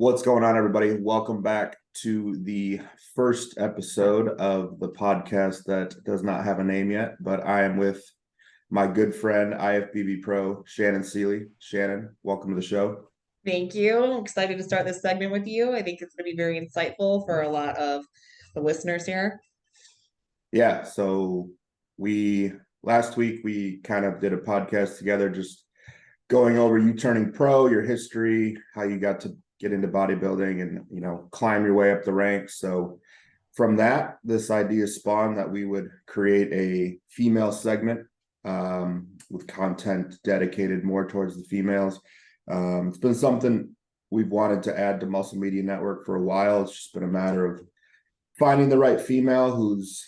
What's going on, everybody? Welcome back to the first episode of the podcast that does not have a name yet, but I am with my good friend, IFBB Pro, Shannon Seeley. Shannon, welcome to the show. Thank you. I'm excited to start this segment with you. I think it's going to be very insightful for a lot of the listeners here. Yeah, so last week we kind of did a podcast together, just going over you turning pro, your history, how you got to get into bodybuilding and, climb your way up the ranks. So from that, this idea spawned that we would create a female segment with content dedicated more towards the females. It's been something we've wanted to add to Muscle Media Network for a while. It's just been a matter of finding the right female who's,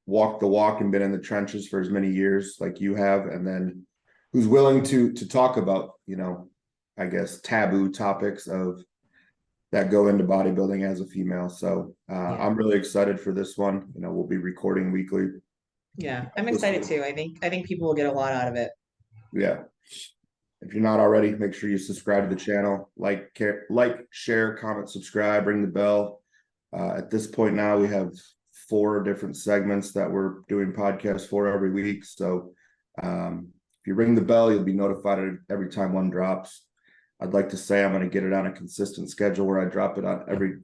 walked the walk and been in the trenches for as many years like you have, and then who's willing to talk about, I guess, taboo topics of that go into bodybuilding as a female. So I'm really excited for this one. We'll be recording weekly. Yeah, I'm excited too. I think people will get a lot out of it. Yeah. If you're not already, make sure you subscribe to the channel, like, share, comment, subscribe, ring the bell. At this point now, we have 4 different segments that we're doing podcasts for every week. So if you ring the bell, you'll be notified every time one drops. I'd like to say I'm going to get it on a consistent schedule where I drop it on every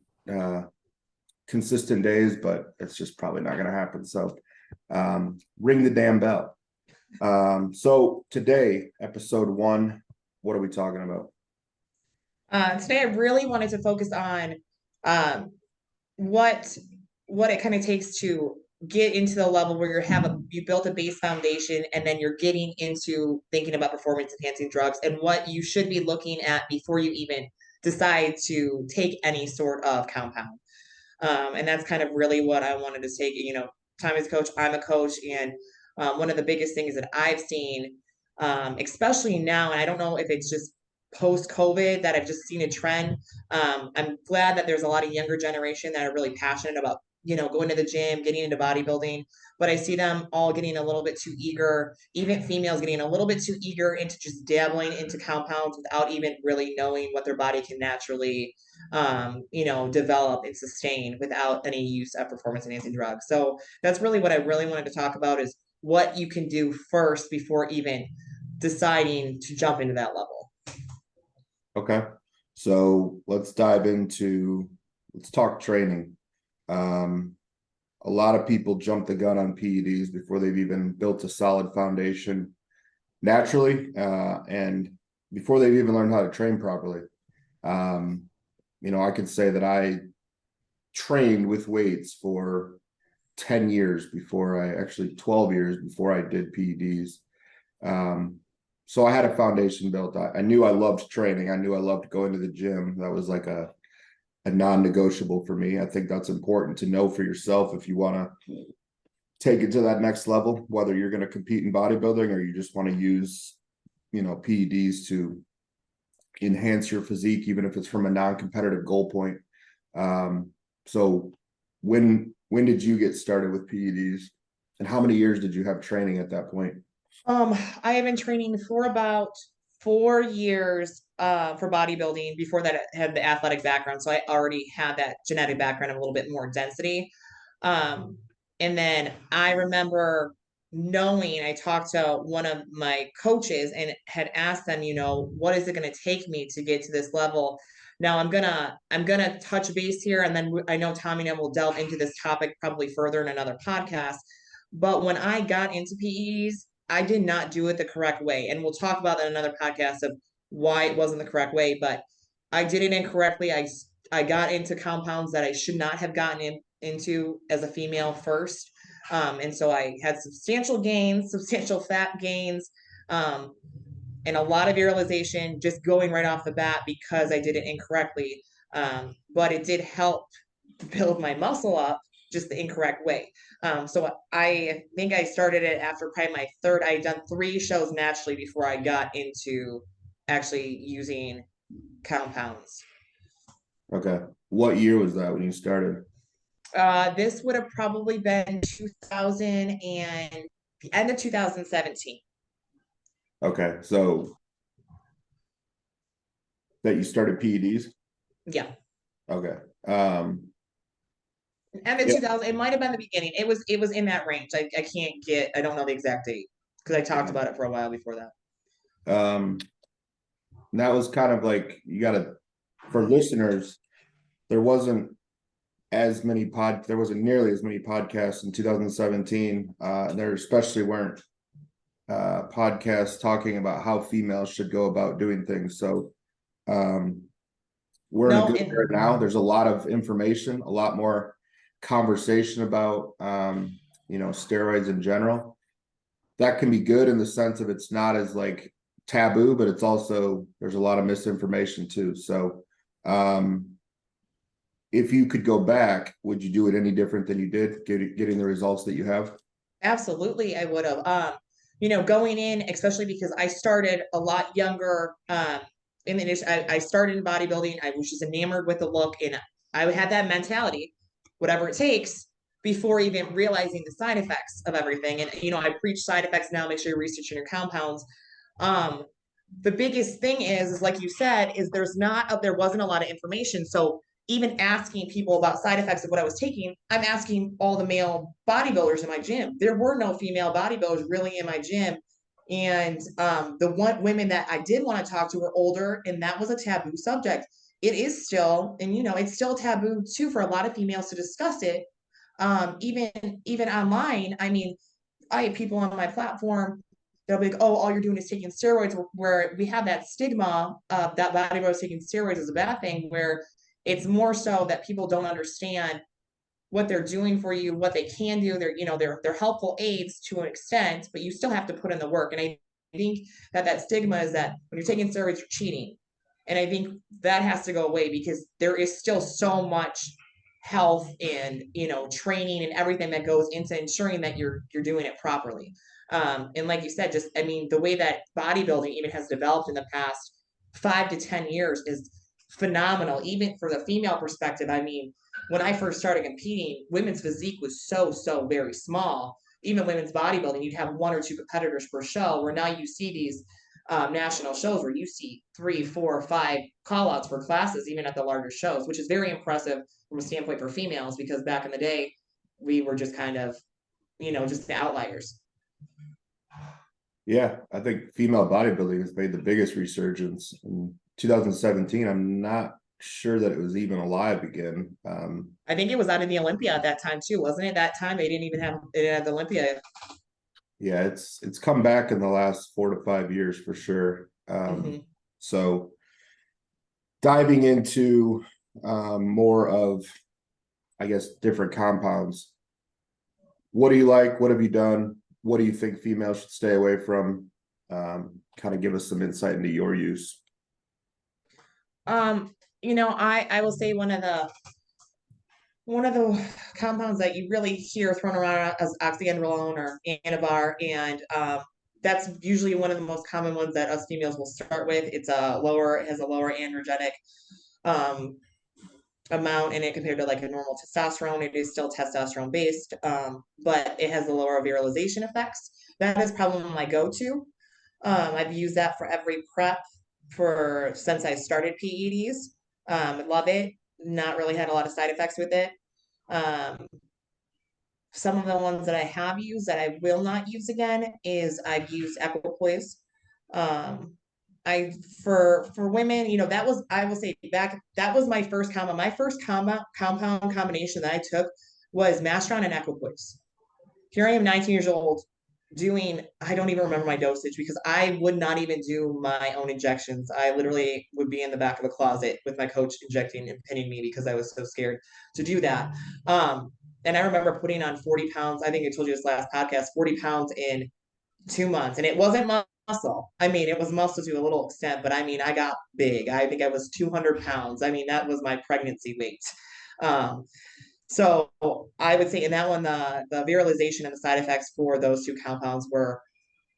consistent days, but it's just probably not going to happen. So ring the damn bell. So today, episode 1, what are we talking about? Today, I really wanted to focus on what it kind of takes to get into the level where you built a base foundation, and then you're getting into thinking about performance enhancing drugs and what you should be looking at before you even decide to take any sort of compound. And that's kind of really what I wanted to take. Time as a coach, I'm a coach, and one of the biggest things that I've seen, especially now, and I don't know if it's just post-COVID that I've just seen a trend. I'm glad that there's a lot of younger generation that are really passionate about, going to the gym, getting into bodybuilding, but I see them all getting a little bit too eager, even females getting a little bit too eager into just dabbling into compounds without even really knowing what their body can naturally develop and sustain without any use of performance enhancing drugs. So that's really what I really wanted to talk about, is what you can do first before even deciding to jump into that level. Okay. So let's talk training. A lot of people jump the gun on PEDs before they've even built a solid foundation naturally, and before they've even learned how to train properly. I could say that I trained with weights for 12 years before I did PEDs. So I had a foundation built. I knew I loved training. I knew I loved going to the gym. That was like a non-negotiable for me. I think that's important to know for yourself if you want to take it to that next level, whether you're going to compete in bodybuilding or you just want to use, PEDs to enhance your physique, even if it's from a non-competitive goal point. So when did you get started with PEDs, and how many years did you have training at that point? I have been training for about 4 years for bodybuilding. Before that, I had the athletic background, so I already had that genetic background of a little bit more density. And then I remember knowing, I talked to one of my coaches and had asked them, what is it going to take me to get to this level? Now I'm gonna touch base here, and then I know Tommy and I will delve into this topic probably further in another podcast. But when I got into PEs, I did not do it the correct way. And we'll talk about that in another podcast of why it wasn't the correct way, but I did it incorrectly. I got into compounds that I should not have gotten into as a female first. And so I had substantial gains, substantial fat gains, and a lot of virilization just going right off the bat because I did it incorrectly. But it did help build my muscle up just the incorrect way. So I think I started it after probably my third. I had done 3 shows naturally before I got into actually using compounds. Okay. What year was that when you started? This would have probably been 2000 and the end of 2017. Okay. So that you started PEDs? Yeah. Okay. And the Yeah. 2000, it might have been the beginning. It was in that range. I don't know the exact date because I talked about it for a while before that. And that was kind of like, for listeners, there wasn't there wasn't nearly as many podcasts in 2017. There especially weren't podcasts talking about how females should go about doing things. So we're in a No, good era and now. There's a lot of information, a lot more conversation about steroids in general. That can be good in the sense of it's not as like taboo, but it's also, there's a lot of misinformation too. So if you could go back, would you do it any different than you did getting the results that you have? absolutely, I would have. Going in, especially because I started a lot younger. I started in bodybuilding. I was just enamored with the look, and I had that mentality, whatever it takes, before even realizing the side effects of everything. And I preach side effects now. Make sure you're researching your compounds. Um, the biggest thing is like you said, is there wasn't a lot of information. So even asking people about side effects of what I was taking, I'm asking all the male bodybuilders in my gym. There were no female bodybuilders really in my gym. And the women that I did want to talk to were older, and that was a taboo subject. It is still, and it's still taboo too for a lot of females to discuss it. Even online, I mean, I have people on my platform, they'll be like, oh, all you're doing is taking steroids, where we have that stigma of that bodybuilders taking steroids is a bad thing, where it's more so that people don't understand what they're doing for you, what they can do. They're helpful aids to an extent, but you still have to put in the work. And I think that stigma is that when you're taking steroids, you're cheating. And I think that has to go away because there is still so much health and training and everything that goes into ensuring that you're doing it properly. And like you said, just I mean, the way that bodybuilding even has developed in the past 5 to 10 years is phenomenal, even for the female perspective. I mean, when I first started competing, women's physique was so very small. Even women's bodybuilding, you'd have one or two competitors per show, where now you see these national shows where you see 3, 4, 5 call outs for classes, even at the larger shows, which is very impressive from a standpoint for females, because back in the day, we were just kind of, just the outliers. Yeah, I think female bodybuilding has made the biggest resurgence in 2017. I'm not sure that it was even alive again. I think it was out of the Olympia at that time too, wasn't it? That time they didn't even have it at the Olympia. Yeah, it's come back in the last 4 to 5 years for sure. Mm-hmm. So diving into more of, I guess, different compounds. What do you like? What have you done? What do you think females should stay away from? Kind of give us some insight into your use. I will say one of the compounds that you really hear thrown around as oxyandrolone or anavar, and that's usually one of the most common ones that us females will start with. It has a lower androgenic um, amount in it compared to like a normal testosterone. It is still testosterone based, but it has the lower virilization effects. That is probably my go-to. I've used that for every prep since I started PEDs. Love it. Not really had a lot of side effects with it. Um, some of the ones that I have used that I will not use again is I've used equipoise. Um, I for women, that was, I will say, back, that was my first combo. My first compound combination that I took was Mastron and equipoise. Here I am, 19 years old, I don't even remember my dosage because I would not even do my own injections. I literally would be in the back of a closet with my coach injecting and pinning me because I was so scared to do that. And I remember putting on 40 pounds. I think I told you this last podcast, 40 pounds in 2 months. And it wasn't muscle. I mean, it was muscle to a little extent, but I mean, I got big. I think I was 200 pounds. I mean, that was my pregnancy weight. Um, so I would say in that one, the virilization and the side effects for those two compounds were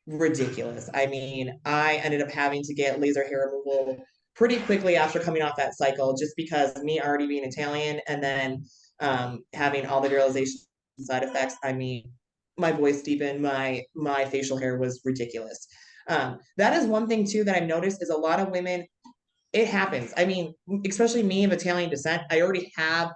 ridiculous. I mean, I ended up having to get laser hair removal pretty quickly after coming off that cycle, just because me already being Italian and then having all the virilization side effects. I mean, my voice deepened, my facial hair was ridiculous. That is one thing too that I've noticed is a lot of women it happens. I mean, especially me of Italian descent, I already have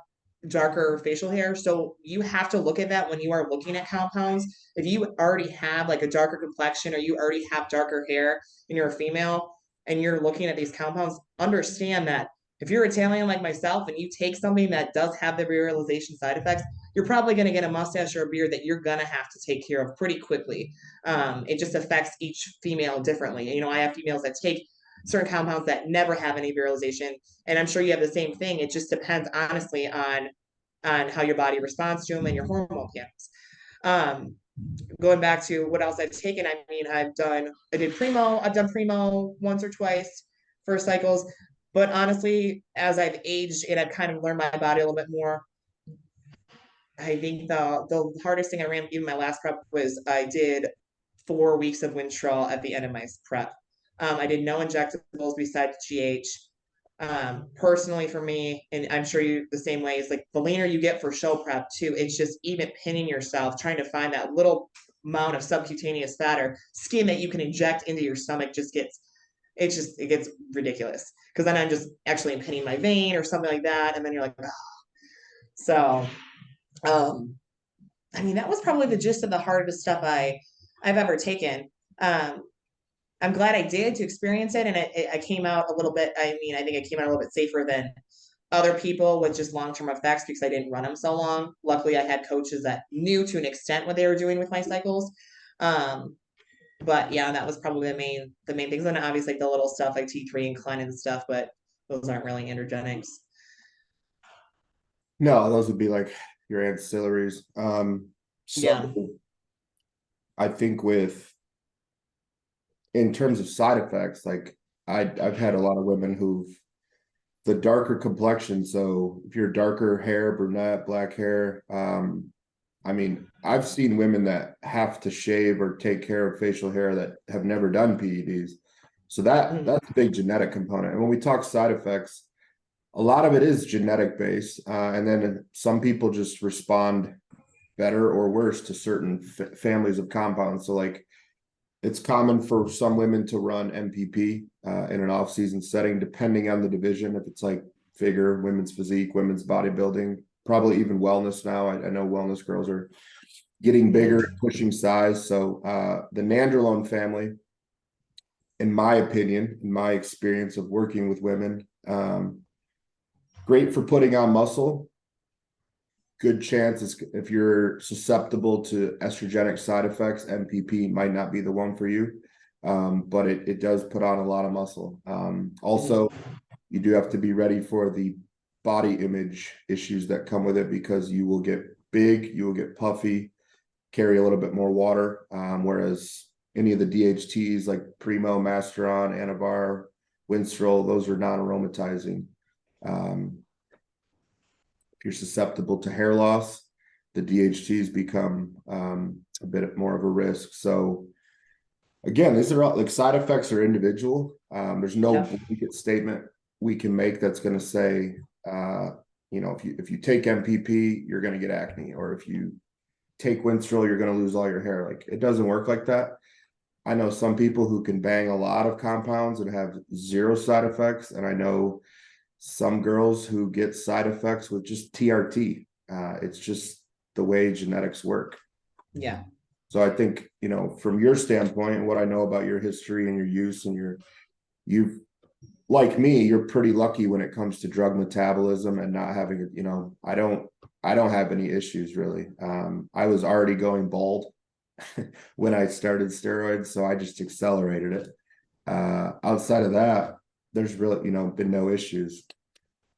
darker facial hair. So you have to look at that when you are looking at compounds. If you already have like a darker complexion or you already have darker hair and you're a female and you're looking at these compounds, understand that if you're Italian like myself and you take something that does have the virilization side effects, you're probably going to get a mustache or a beard that you're going to have to take care of pretty quickly. It just affects each female differently. You know, I have females that take certain compounds that never have any virilization, and I'm sure you have the same thing. It just depends honestly on how your body responds to them and your hormone panels. Um, Going back to what else I've taken, I mean, I've done primo once or twice for cycles, but honestly, as I've aged and I've kind of learned my body a little bit more, I think the hardest thing I ran even my last prep was I did 4 weeks of Winstrol at the end of my prep. I did no injectables besides GH. Personally for me, and I'm sure you the same way, is like the leaner you get for show prep too, it's just even pinning yourself, trying to find that little amount of subcutaneous fat or skin that you can inject into your stomach it gets ridiculous. Because then I'm just actually pinning my vein or something like that, and then you're like, oh. So um I mean, that was probably the gist of the hardest stuff I've ever taken. Um, I'm glad I did to experience it, and I came out a little bit. I mean, I think I came out a little bit safer than other people with just long term effects because I didn't run them so long. Luckily, I had coaches that knew to an extent what they were doing with my cycles. Um, but yeah, that was probably the main things. And obviously, like the little stuff like T3 and Clen and stuff, but those aren't really androgenics. No, those would be like your ancillaries. Yeah. So I think in terms of side effects, like I've had a lot of women who've the darker complexion. So if you're darker hair, brunette, black hair, I mean, I've seen women that have to shave or take care of facial hair that have never done PEDs. So Mhm. that's a big genetic component. And when we talk side effects, a lot of it is genetic based, and then some people just respond better or worse to certain families of compounds. So like it's common for some women to run MPP in an off-season setting, depending on the division. If it's like figure, women's physique, women's bodybuilding, probably even wellness now. I know wellness girls are getting bigger and Mhm. pushing size. So the nandrolone family, in my opinion, in my experience of working with women, great for putting on muscle. Good chance is if you're susceptible to estrogenic side effects, MPP might not be the one for you. But it does put on a lot of muscle. Also, Mhm. you do have to be ready for the body image issues that come with it because you will get big, you will get puffy, carry a little bit more water. Whereas any of the DHTs like Primo, Masteron, Anavar, Winstrol, those are non-aromatizing. Um, if you're susceptible to hair loss, the DHTs become a bit more of a risk. So again, these are all like side effects are individual. There's no Yep. blanket statement we can make that's going to say, if you take MPP, you're going to get acne, or if you take Winstrol, you're going to lose all your hair. Like it doesn't work like that. I know some people who can bang a lot of compounds and have zero side effects, and I know some girls who get side effects with just TRT. It's just the way genetics work. Yeah. So I think, from your standpoint, what I know about your history and your use and you've like me, you're pretty lucky when it comes to drug metabolism and not having it, I don't have any issues really. I was already going bald when I started steroids, so I just accelerated it. Outside of that, there's really, been no issues.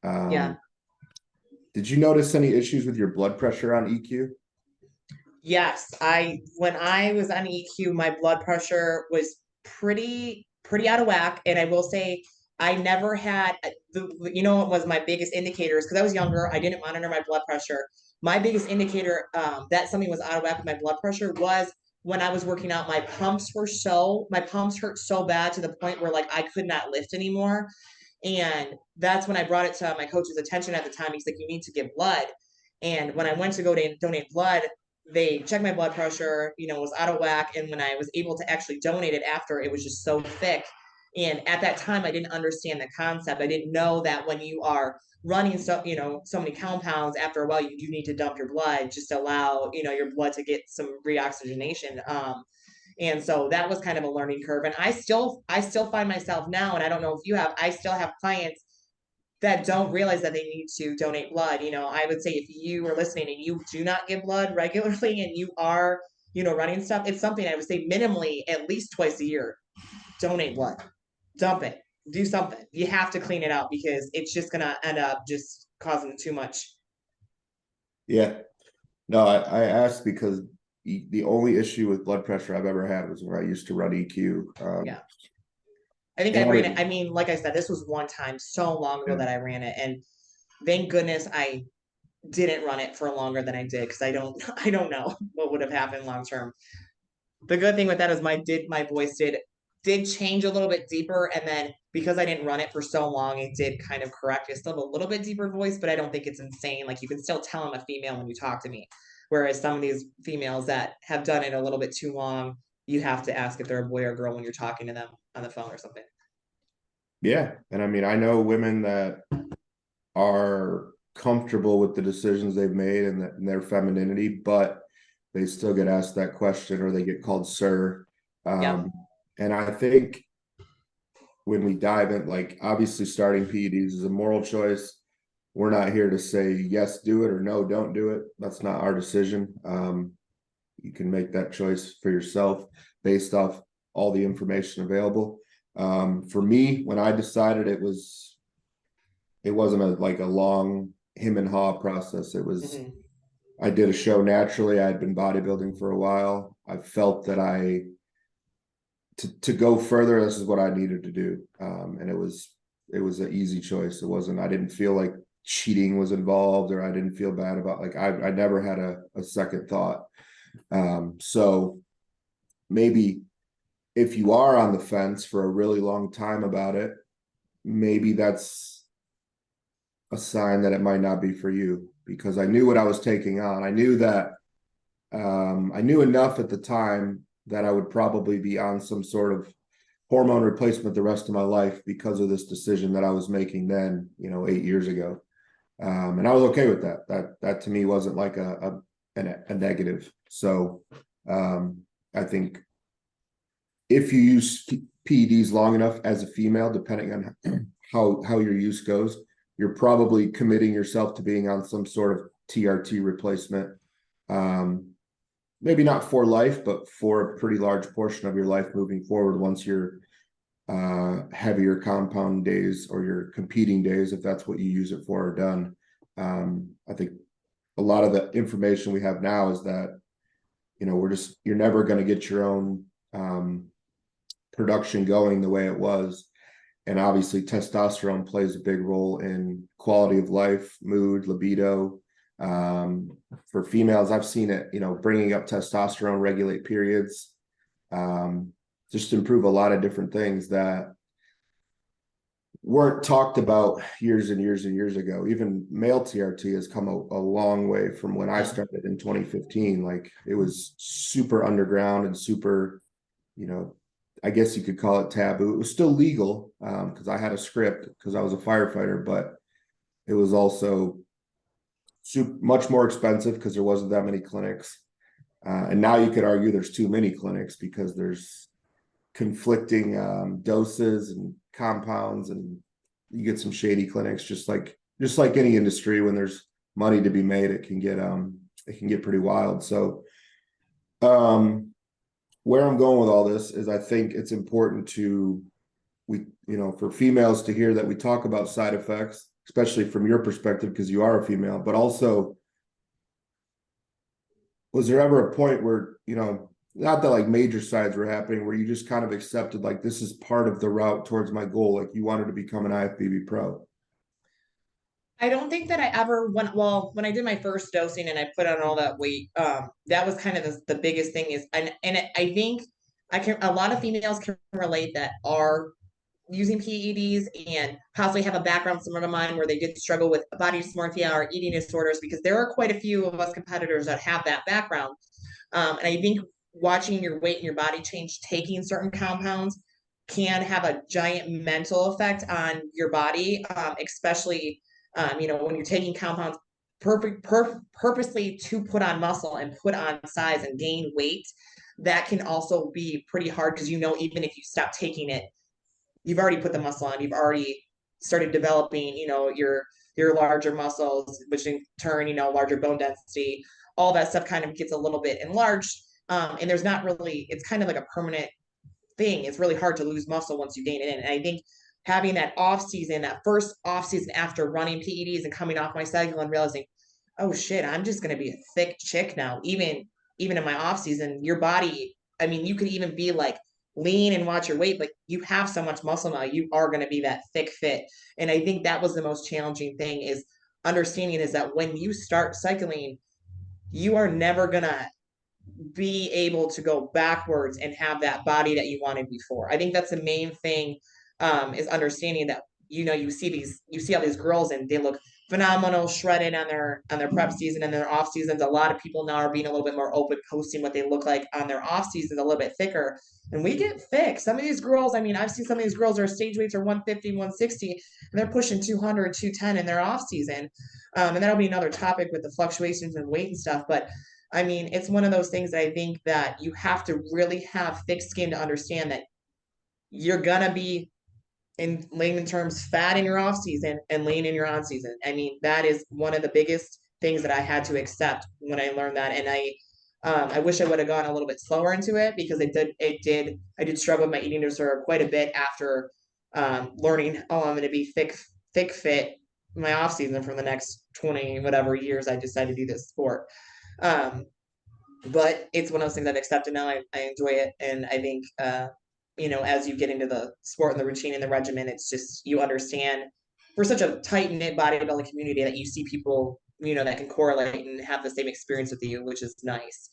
Yeah. Um, did you notice any issues with your blood pressure on EQ? Yes, I when I was on EQ, my blood pressure was pretty out of whack, and I will say I never had what was my biggest indicators because I was younger. I didn't monitor my blood pressure. My biggest indicator that something was out of whack with my blood pressure was when I was working out. My pumps hurt so bad to the point where like I could not lift anymore, and that's when I brought it to my coach's attention at the time. He's like, "You need to give blood." And when I went to go to donate blood, they checked my blood pressure, was out of whack. And when I was able to actually donate it after, it was just so thick. And at that time, I didn't understand the concept. I didn't know that when you are running so many compounds, after a while, you do need to dump your blood just to allow, your blood to get some reoxygenation. And so that was kind of a learning curve. And I still find myself now, and I don't know if you have, I still have clients that don't realize that they need to donate blood. I would say if you are listening and you do not give blood regularly and you are, running stuff, it's something I would say minimally at least twice a year. Donate blood, dump it, do something. You have to clean it out because it's just gonna end up just causing too much. Yeah. No, I asked because the only issue with blood pressure I've ever had was when I used to run EQ. Yeah. I think I And ran it. I mean, like I said, this was one time so long ago that I ran it, and thank goodness I didn't run it for longer than I did because I don't know what would have happened long term. The good thing with that is my voice did change a little bit deeper, and then because I didn't run it for so long, it did kind of correct. I still have a little bit deeper voice, but I don't think it's insane. Like you can still tell I'm a female when you talk to me. Whereas some of these females that have done it a little bit too long, you have to ask if they're a boy or girl when you're talking to them on the phone or something. yeah, and I mean, I know women that are comfortable with the decisions they've made and their femininity, but they still get asked that question or they get called sir. Yep. And I think when we dive in, like obviously starting PEDs is a moral choice. We're not here to say yes, do it, or no, don't do it. That's not our decision. You can make that choice for yourself based off all the information available. For me, when I decided, it wasn't like a long him and haw process. It was, I did a show naturally. I had been bodybuilding for a while. I felt that to go further, this is what I needed to do. And it was an easy choice. I didn't feel like cheating was involved, or I didn't feel bad about, like, I never had a second thought. So maybe if you are on the fence for a really long time about it, maybe that's a sign that it might not be for you, because I knew what I was taking on. I knew that I knew enough at the time that I would probably be on some sort of hormone replacement the rest of my life because of this decision that I was making then, 8 years ago. And I was okay with that. That to me wasn't like a negative. So I think if you use PEDs long enough as a female, depending on how your use goes, you're probably committing yourself to being on some sort of TRT replacement. Maybe not for life, but for a pretty large portion of your life moving forward once your heavier compound days or your competing days, if that's what you use it for, are done. I think a lot of the information we have now is that, you're never going to get your own production going the way it was. And obviously testosterone plays a big role in quality of life, mood, libido. For females, I've seen it, bringing up testosterone, regulate periods, just improve a lot of different things that weren't talked about years and years and years ago. Even male TRT has come a long way from when I started in 2015. Like, it was super underground and super, I guess you could call it taboo. It was still legal because I had a script because I was a firefighter, but it was also much more expensive because there wasn't that many clinics. And now you could argue there's too many clinics because there's conflicting doses and compounds, and you get some shady clinics. Just like any industry, when there's money to be made, it can get pretty wild. So where I'm going with all this is, I think it's important for females to hear that we talk about side effects, especially from your perspective, because you are a female, but also, was there ever a point where, not that like major sides were happening, where you just kind of accepted, like, this is part of the route towards my goal, like you wanted to become an IFBB pro? I don't think that I ever when I did my first dosing and I put on all that weight, that was kind of the biggest thing is, and I think a lot of females can relate that are using PEDs and possibly have a background similar to mine where they did struggle with body dysmorphia or eating disorders, because there are quite a few of us competitors that have that background. And I think watching your weight and your body change, taking certain compounds, can have a giant mental effect on your body, especially when you're taking compounds purposely to put on muscle and put on size and gain weight. That can also be pretty hard because even if you stop taking it, you've already put the muscle on, you've already started developing, your larger muscles, which in turn, larger bone density, all that stuff kind of gets a little bit enlarged. And there's not really, it's kind of like a permanent thing. It's really hard to lose muscle once you gain it in. And I think having that off season, that first off season after running PEDs and coming off my cycle and realizing, oh shit, I'm just gonna be a thick chick now. Even in my off season, your body, I mean, you could even be like lean and watch your weight, but you have so much muscle now, you are gonna be that thick fit. And I think that was the most challenging thing is understanding is that when you start cycling, you are never gonna be able to go backwards and have that body that you wanted before. I think that's the main thing, is understanding that you see all these girls and they look phenomenal, shredded on their prep season and their off seasons. A lot of people now are being a little bit more open, posting what they look like on their off seasons a little bit thicker. And we get thick. Some of these girls, I mean, I've seen some of these girls, their stage weights are 150, 160, and they're pushing 200, 210 in their off season. And that'll be another topic with the fluctuations in weight and stuff. But I mean, it's one of those things that I think that you have to really have thick skin to understand that you're gonna be, in layman terms, fat in your off season and lean in your on season. I mean, that is one of the biggest things that I had to accept when I learned that. And I wish I would have gone a little bit slower into it because I did struggle with my eating disorder quite a bit after learning, oh, I'm gonna be thick fit my off season for the next 20 whatever years I decided to do this sport. But it's one of those things I've accepted now. I enjoy it. And I think, as you get into the sport and the routine and the regimen, it's just, you understand we're such a tight knit bodybuilding community that you see people, that can correlate and have the same experience with you, which is nice.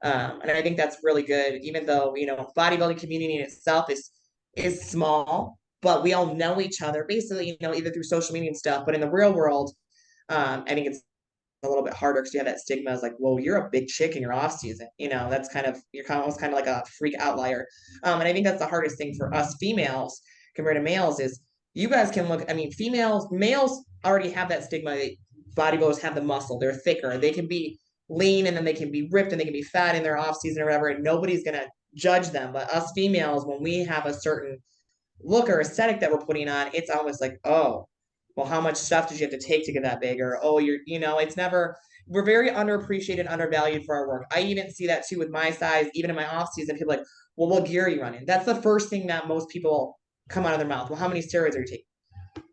And I think that's really good, even though, bodybuilding community in itself is small, but we all know each other basically, either through social media and stuff, but in the real world, I think it's a little bit harder because you have that stigma as like, well, you're a big chick in your off season. That's you're almost kind of like a freak outlier. And I think that's the hardest thing for us females compared to males is you guys can look, I mean, males already have that stigma. Bodybuilders have the muscle, they're thicker, they can be lean and then they can be ripped and they can be fat in their off season or whatever, and nobody's going to judge them. But us females, when we have a certain look or aesthetic that we're putting on, it's almost like, oh, well, how much stuff did you have to take to get that big? Or, oh, it's never, we're very underappreciated, undervalued for our work. I even see that too with my size, even in my off season, people are like, well, what gear are you running? That's the first thing that most people come out of their mouth. Well, how many steroids are you taking?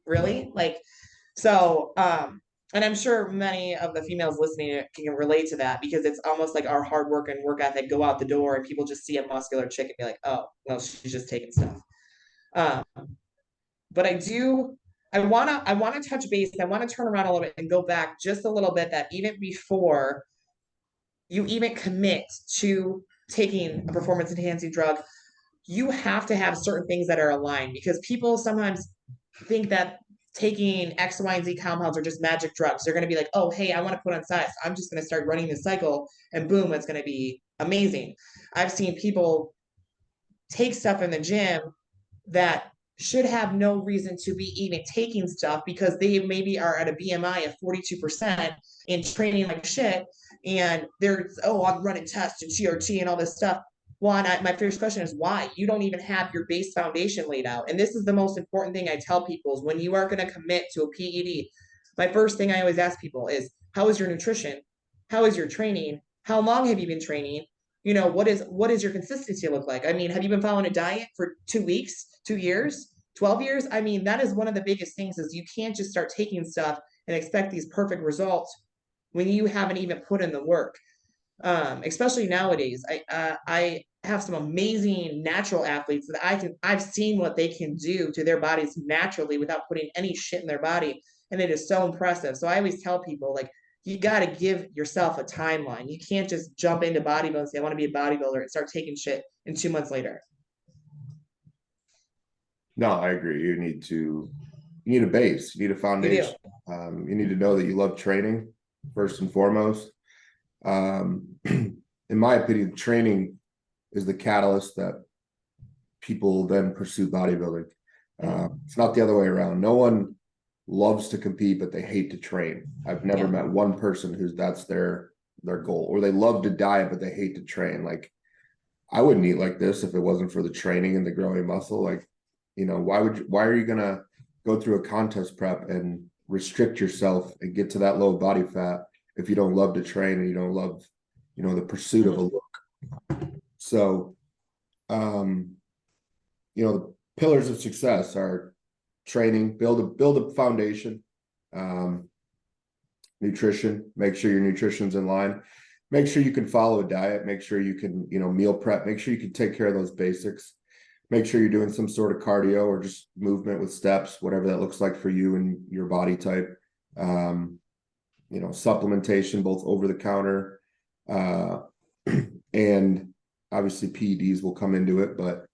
Really? And I'm sure many of the females listening can relate to that because it's almost like our hard work and work ethic go out the door and people just see a muscular chick and be like, oh, well, she's just taking stuff. Um, but I wanna touch base. I want to turn around a little bit and go back just a little bit that even before you even commit to taking a performance enhancing drug, you have to have certain things that are aligned because people sometimes think that taking X, Y, and Z compounds are just magic drugs. They're going to be like, oh, hey, I want to put on size. I'm just going to start running this cycle and boom, it's going to be amazing. I've seen people take stuff in the gym that should have no reason to be even taking stuff because they maybe are at a BMI of 42% and training like shit. And they're, oh, I'm running tests and CRT and all this stuff. Well, and my first question is why? You don't even have your base foundation laid out. And this is the most important thing I tell people is when you are going to commit to a PED, my first thing I always ask people is, how is your nutrition? How is your training? How long have you been training? What is your consistency look like? I mean, have you been following a diet for 2 weeks, 2 years, 12 years? I mean, that is one of the biggest things is you can't just start taking stuff and expect these perfect results when you haven't even put in the work. Especially nowadays, I have some amazing natural athletes that I've seen what they can do to their bodies naturally without putting any shit in their body. And it is so impressive. So I always tell people like, you got to give yourself a timeline. You can't just jump into bodybuilding and say, I want to be a bodybuilder and start taking shit and 2 months later. No, I agree. You need a base, you need a foundation. You need to know that you love training first and foremost. In my opinion, training is the catalyst that people then pursue bodybuilding. It's not the other way around. No one loves to compete, but they hate to train. I've never Yeah. met one person who's that's their goal, or they love to diet, but they hate to train. Like, I wouldn't eat like this if it wasn't for the training and the growing muscle. Like, why are you gonna go through a contest prep and restrict yourself and get to that low body fat if you don't love to train and you don't love, the pursuit of a Mhm. look? So, um, the pillars of success are training, build a foundation, um, nutrition, make sure your nutrition's in line, make sure you can follow a diet, make sure you can, meal prep, make sure you can take care of those basics, make sure you're doing some sort of cardio or just movement with steps, whatever that looks like for you and your body type. Supplementation, both over the counter, and obviously PEDs will come into it, but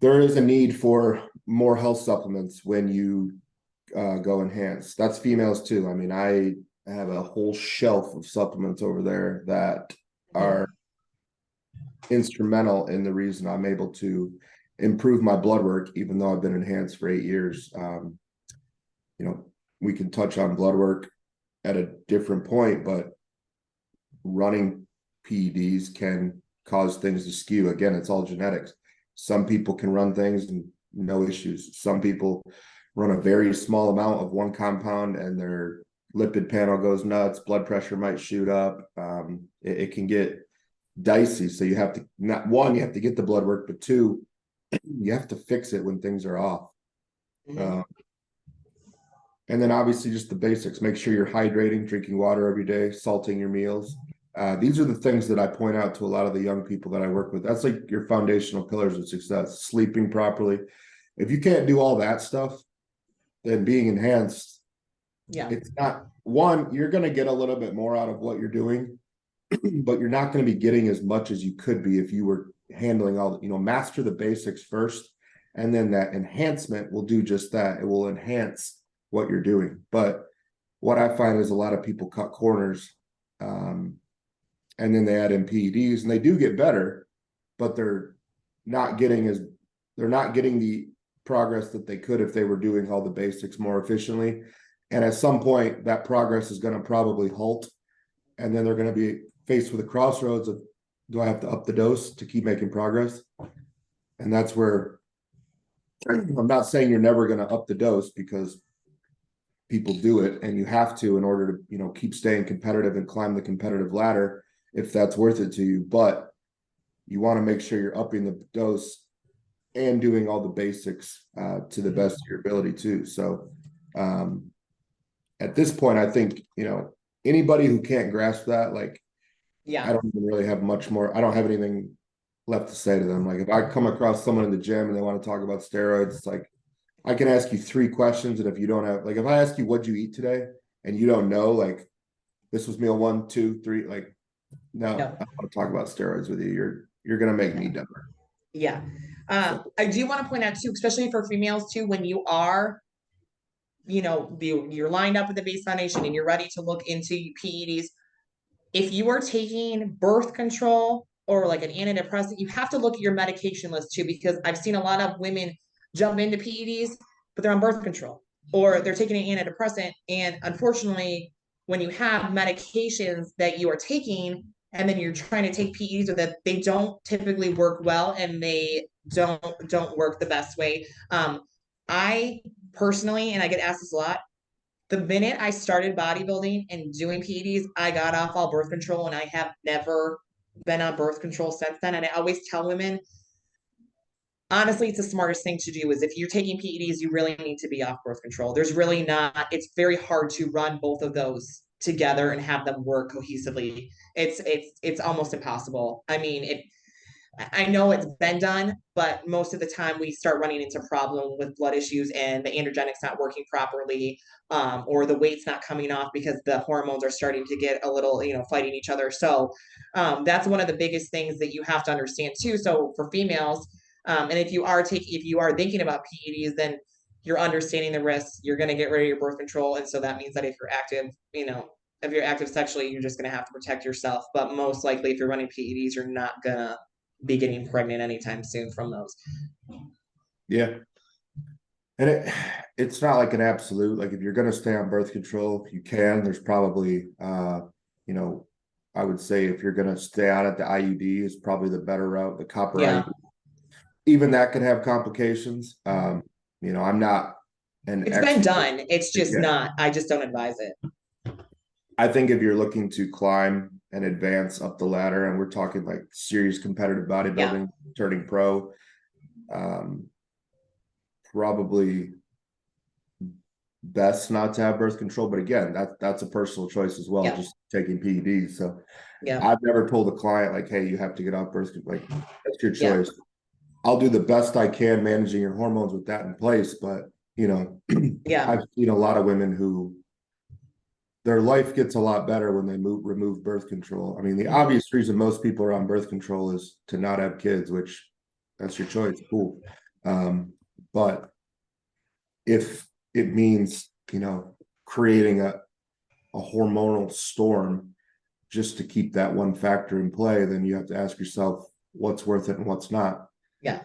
there is a need for more health supplements when you go enhanced. That's females too. I mean, I have a whole shelf of supplements over there that are instrumental in the reason I'm able to improve my blood work, even though I've been enhanced for 8 years. You know, we can touch on blood work at a different point, but running PEDs can cause things to skew. Again, it's all genetics. Some people can run things and no issues. Some people run a very small amount of one compound and their lipid panel goes nuts. Blood pressure might shoot up. It can get dicey. So you have to, not one, you have to get the blood work, but two, you have to fix it when things are off. And then obviously just the basics. Make sure you're hydrating, drinking water every day, salting your meals. These are the things that I point out to a lot of the young people that I work with. That's like your foundational pillars of success. Sleeping properly. If you can't do all that stuff, then being enhanced, Yeah. it's not one, you're going to get a little bit more out of what you're doing, but you're not going to be getting as much as you could be if you were handling all the, master the basics first. And then that enhancement will do just that. It will enhance what you're doing. But what I find is a lot of people cut corners, and then they add in PEDs and they do get better, but not getting they're not getting the progress that they could if they were doing all the basics more efficiently. And at some point, that progress is going to probably halt. And then they're going to be faced with a crossroads of, do I have to up the dose to keep making progress? And that's where I'm not saying you're never going to up the dose, because people do it and you have to in order to, keep staying competitive and climb the competitive ladder if that's worth it to you. But you want to make sure you're upping the dose and doing all the basics to the best of your ability too. So at this point, I think, anybody who can't grasp that, like, Yeah. I don't even really have much more. I don't have anything left to say to them. Like, if I come across someone in the gym and they want to talk about steroids, it's like, I can ask you 3 questions. And if you don't have, like, if I ask you, what'd you eat today? And you don't know, like, this was meal 1, 2, 3, like, no, I don't want to talk about steroids with you. You're going to make me dumber. Yeah. I do want to point out too, especially for females too, when you are, you're lined up with the base foundation and you're ready to look into PEDs. If you are taking birth control or like an antidepressant, you have to look at your medication list too, because I've seen a lot of women jump into PEDs, but they're on birth control or they're taking an antidepressant. And unfortunately, when you have medications that you are taking and then you're trying to take PEDs or that, they don't typically work well and they don't work the best way. I personally, and I get asked this a lot, the minute I started bodybuilding and doing PEDs, I got off all birth control and I have never been on birth control since then. And I always tell women, honestly, it's the smartest thing to do is if you're taking PEDs, you really need to be off birth control. There's really not, it's very hard to run both of those together and have them work cohesively. It's almost impossible. I mean, I know it's been done, but most of the time we start running into problem with blood issues and the androgenics not working properly, or the weight's not coming off because the hormones are starting to get a little, fighting each other. So that's one of the biggest things that you have to understand too. So for females, and if you are thinking about PEDs, then you're understanding the risks. You're going to get rid of your birth control, and so that means that if you're active, if you're active sexually, you're just going to have to protect yourself. But most likely, if you're running PEDs, you're not gonna be getting pregnant anytime soon from those. Yeah. And it's not like an absolute, like if you're going to stay on birth control, you can. There's probably, you know, I would say if you're going to stay on it, the IUD is probably the better route. The copper Yeah. IUD, even that can have complications. I'm not an It's been expert. done. It's just Yeah. not, I just don't advise it. I think if you're looking to climb and advance up the ladder, and we're talking like serious competitive Yeah. bodybuilding, turning pro, um, probably best not to have birth control. But again, that's a personal choice as well, Yeah. just taking PEDs. So Yeah. I've never told a client like, hey, you have to get off birth control. Like, that's your Yeah. choice. I'll do the best I can managing your hormones with that in place. But Yeah. I've seen a lot of women who their life gets a lot better when they remove birth control. I mean, the obvious reason most people are on birth control is to not have kids, which that's your choice. Cool. But if it means, creating a hormonal storm just to keep that one factor in play, then you have to ask yourself what's worth it and what's not. Yeah.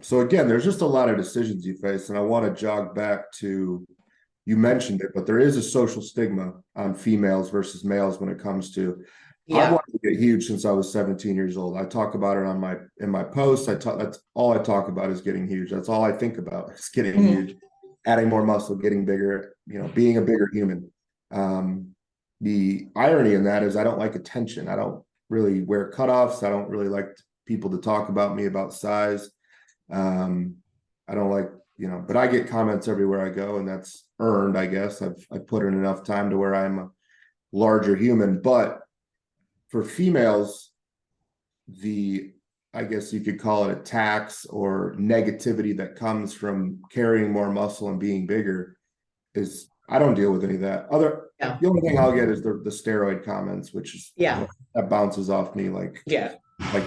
So again, there's just a lot of decisions you face. And I want to jog back to, you mentioned it, but there is a social stigma on females versus males when it comes to, I've Yeah. wanted to get huge since I was 17 years old. I talk about it in my posts. That's all I talk about is getting huge. That's all I think about is getting huge, adding more muscle, getting bigger, being a bigger human. The irony in that is I don't like attention. I don't really wear cutoffs. I don't really like people to talk about me about size. I don't like, but I get comments everywhere I go, and that's earned, I guess. I've put in enough time to where I'm a larger human. But for females, I guess you could call it a tax or negativity that comes from carrying more muscle and being bigger is, I don't deal with any of that. Yeah. The only thing I'll get is the steroid comments, which is, Yeah. that bounces off me like Yeah.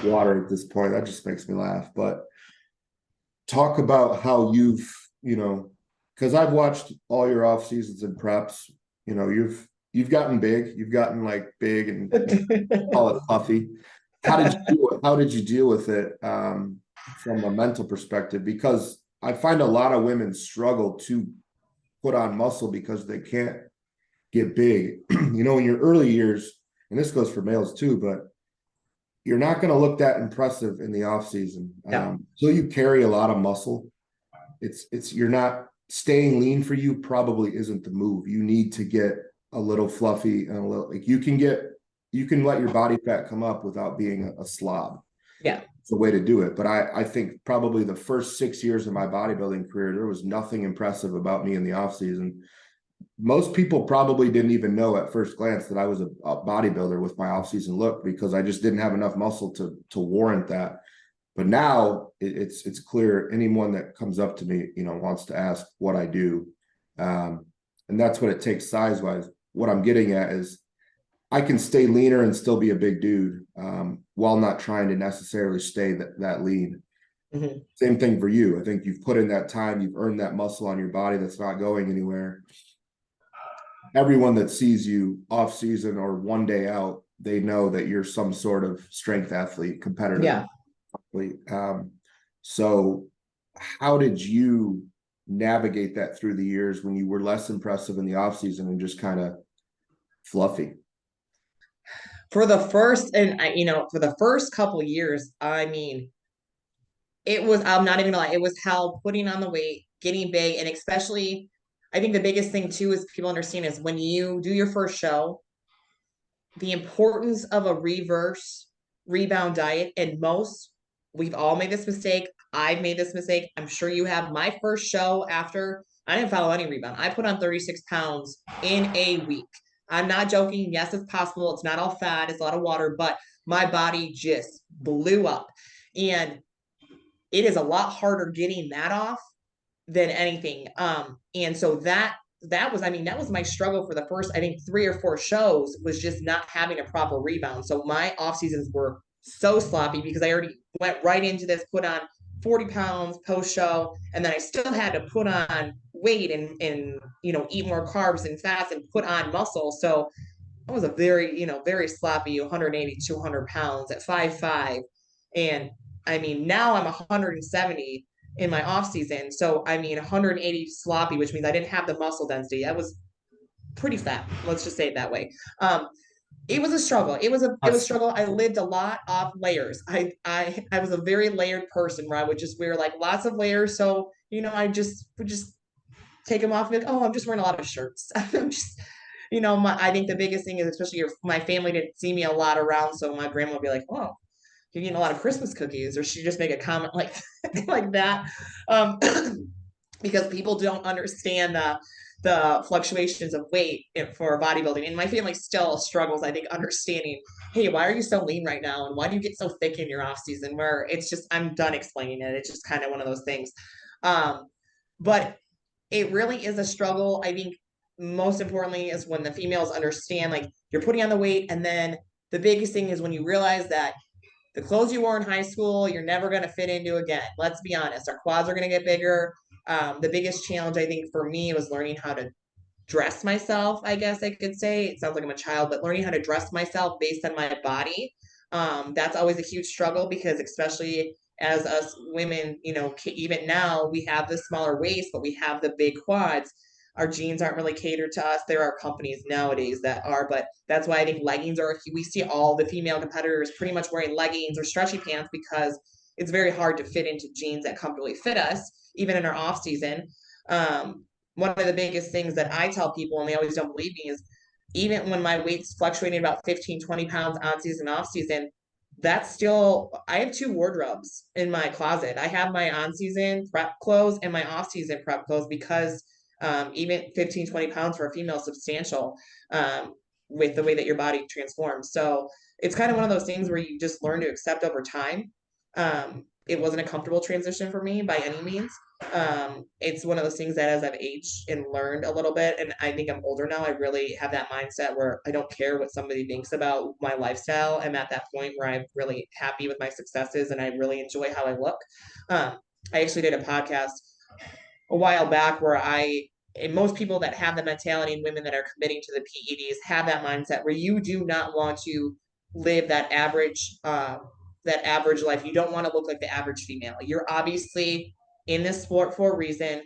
water at this point. That just makes me laugh. But talk about how because I've watched all your off seasons and preps. You've gotten big. You've gotten like big and call it puffy. How did you deal with it from a mental perspective? Because I find a lot of women struggle to put on muscle because they can't get big. In your early years, and this goes for males too, but you're not going to look that impressive in the off season. Yeah. So you carry a lot of muscle. You're not staying lean for you probably isn't the move. You need to get a little fluffy and a little like you can let your body fat come up without being a slob. Yeah. It's the way to do it. But I think probably the first 6 years of my bodybuilding career, there was nothing impressive about me in the off season. Most people probably didn't even know at first glance that I was a bodybuilder with my off-season look because I just didn't have enough muscle to warrant that. But now it's clear anyone that comes up to me, wants to ask what I do. And that's what it takes size-wise. What I'm getting at is I can stay leaner and still be a big dude while not trying to necessarily stay that lean. Mm-hmm. Same thing for you. I think you've put in that time, you've earned that muscle on your body that's not going anywhere. Everyone that sees you off season or one day out, they know that you're some sort of strength athlete, competitor. Yeah. Athlete. So how did you navigate that through the years when you were less impressive in the off season and just kind of fluffy? For the first, and for the first couple years, I mean, it was, I'm not even gonna lie, it was hell putting on the weight, getting big, and especially, I think the biggest thing too is people understand is when you do your first show, the importance of a reverse rebound diet. And we've all made this mistake. I've made this mistake. I'm sure you have. My first show after, I didn't follow any rebound. I put on 36 pounds in a week. I'm not joking. Yes, it's possible. It's not all fat, it's a lot of water, but my body just blew up. And it is a lot harder getting that off than anything. And so that was, I mean, that was my struggle for the first, I think 3 or 4 shows, was just not having a proper rebound. So my off seasons were so sloppy because I already went right into this, put on 40 pounds post show, and then I still had to put on weight and eat more carbs and fats and put on muscle. So I was a very, very sloppy 180, 200 pounds at 5'5". And I mean, now I'm 170 in my off season. So I mean 180 sloppy, which means I didn't have the muscle density. I was pretty fat. Let's just say it that way. It was a struggle. It was a struggle. I lived a lot off layers. I was a very layered person where I would just wear like lots of layers. So, I just would just take them off and be like, oh, I'm just wearing a lot of shirts. I'm just, I think the biggest thing is, especially my family didn't see me a lot around. So my grandma would be like, oh, you're eating a lot of Christmas cookies, or she'd just make a comment like like that. Um, because people don't understand the fluctuations of weight for bodybuilding. And my family still struggles, I think, understanding, hey, why are you so lean right now? And why do you get so thick in your off season? Where it's just, I'm done explaining it. It's just kind of one of those things. But it really is a struggle. I think most importantly is when the females understand, like, you're putting on the weight. And then the biggest thing is when you realize that the clothes you wore in high school, you're never going to fit into again. Let's be honest. Our quads are going to get bigger. The biggest challenge, I think, for me was learning how to dress myself, I guess I could say. It sounds like I'm a child, but learning how to dress myself based on my body. That's always a huge struggle because, especially as us women, even now we have the smaller waist, but we have the big quads. Our jeans aren't really catered to us. There are companies nowadays that are, but that's why I think leggings are, we see all the female competitors pretty much wearing leggings or stretchy pants because it's very hard to fit into jeans that comfortably fit us, even in our off season. One of the biggest things that I tell people, and they always don't believe me, is even when my weight's fluctuating about 15, 20 pounds on season, off season, that's still, I have two wardrobes in my closet. I have my on season prep clothes and my off season prep clothes because even 15, 20 pounds for a female is substantial with the way that your body transforms. So it's kind of one of those things where you just learn to accept over time. It wasn't a comfortable transition for me by any means. It's one of those things that as I've aged and learned a little bit, and I think I'm older now, I really have that mindset where I don't care what somebody thinks about my lifestyle. I'm at that point where I'm really happy with my successes and I really enjoy how I look. I actually did a podcast a while back where and most people that have the mentality and women that are committing to the PEDs have that mindset where you do not want to live that average life. You don't want to look like the average female. You're obviously in this sport for a reason.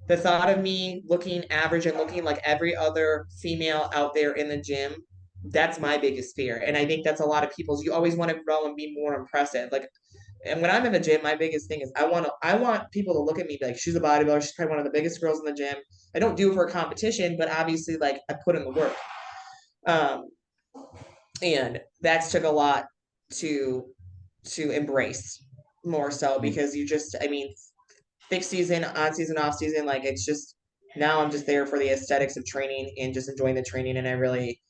The thought of me looking average and looking like every other female out there in the gym, that's my biggest fear. And I think that's a lot of people's. You always want to grow and be more impressive. Like, and when I'm in the gym, my biggest thing is I want people to look at me like, she's a bodybuilder. She's probably one of the biggest girls in the gym. I don't do it for a competition, but obviously, like, I put in the work. Um, and that's took a lot to embrace more so because I mean, thick season, on season, off season, like, it's just, now I'm just there for the aesthetics of training and just enjoying the training. And I really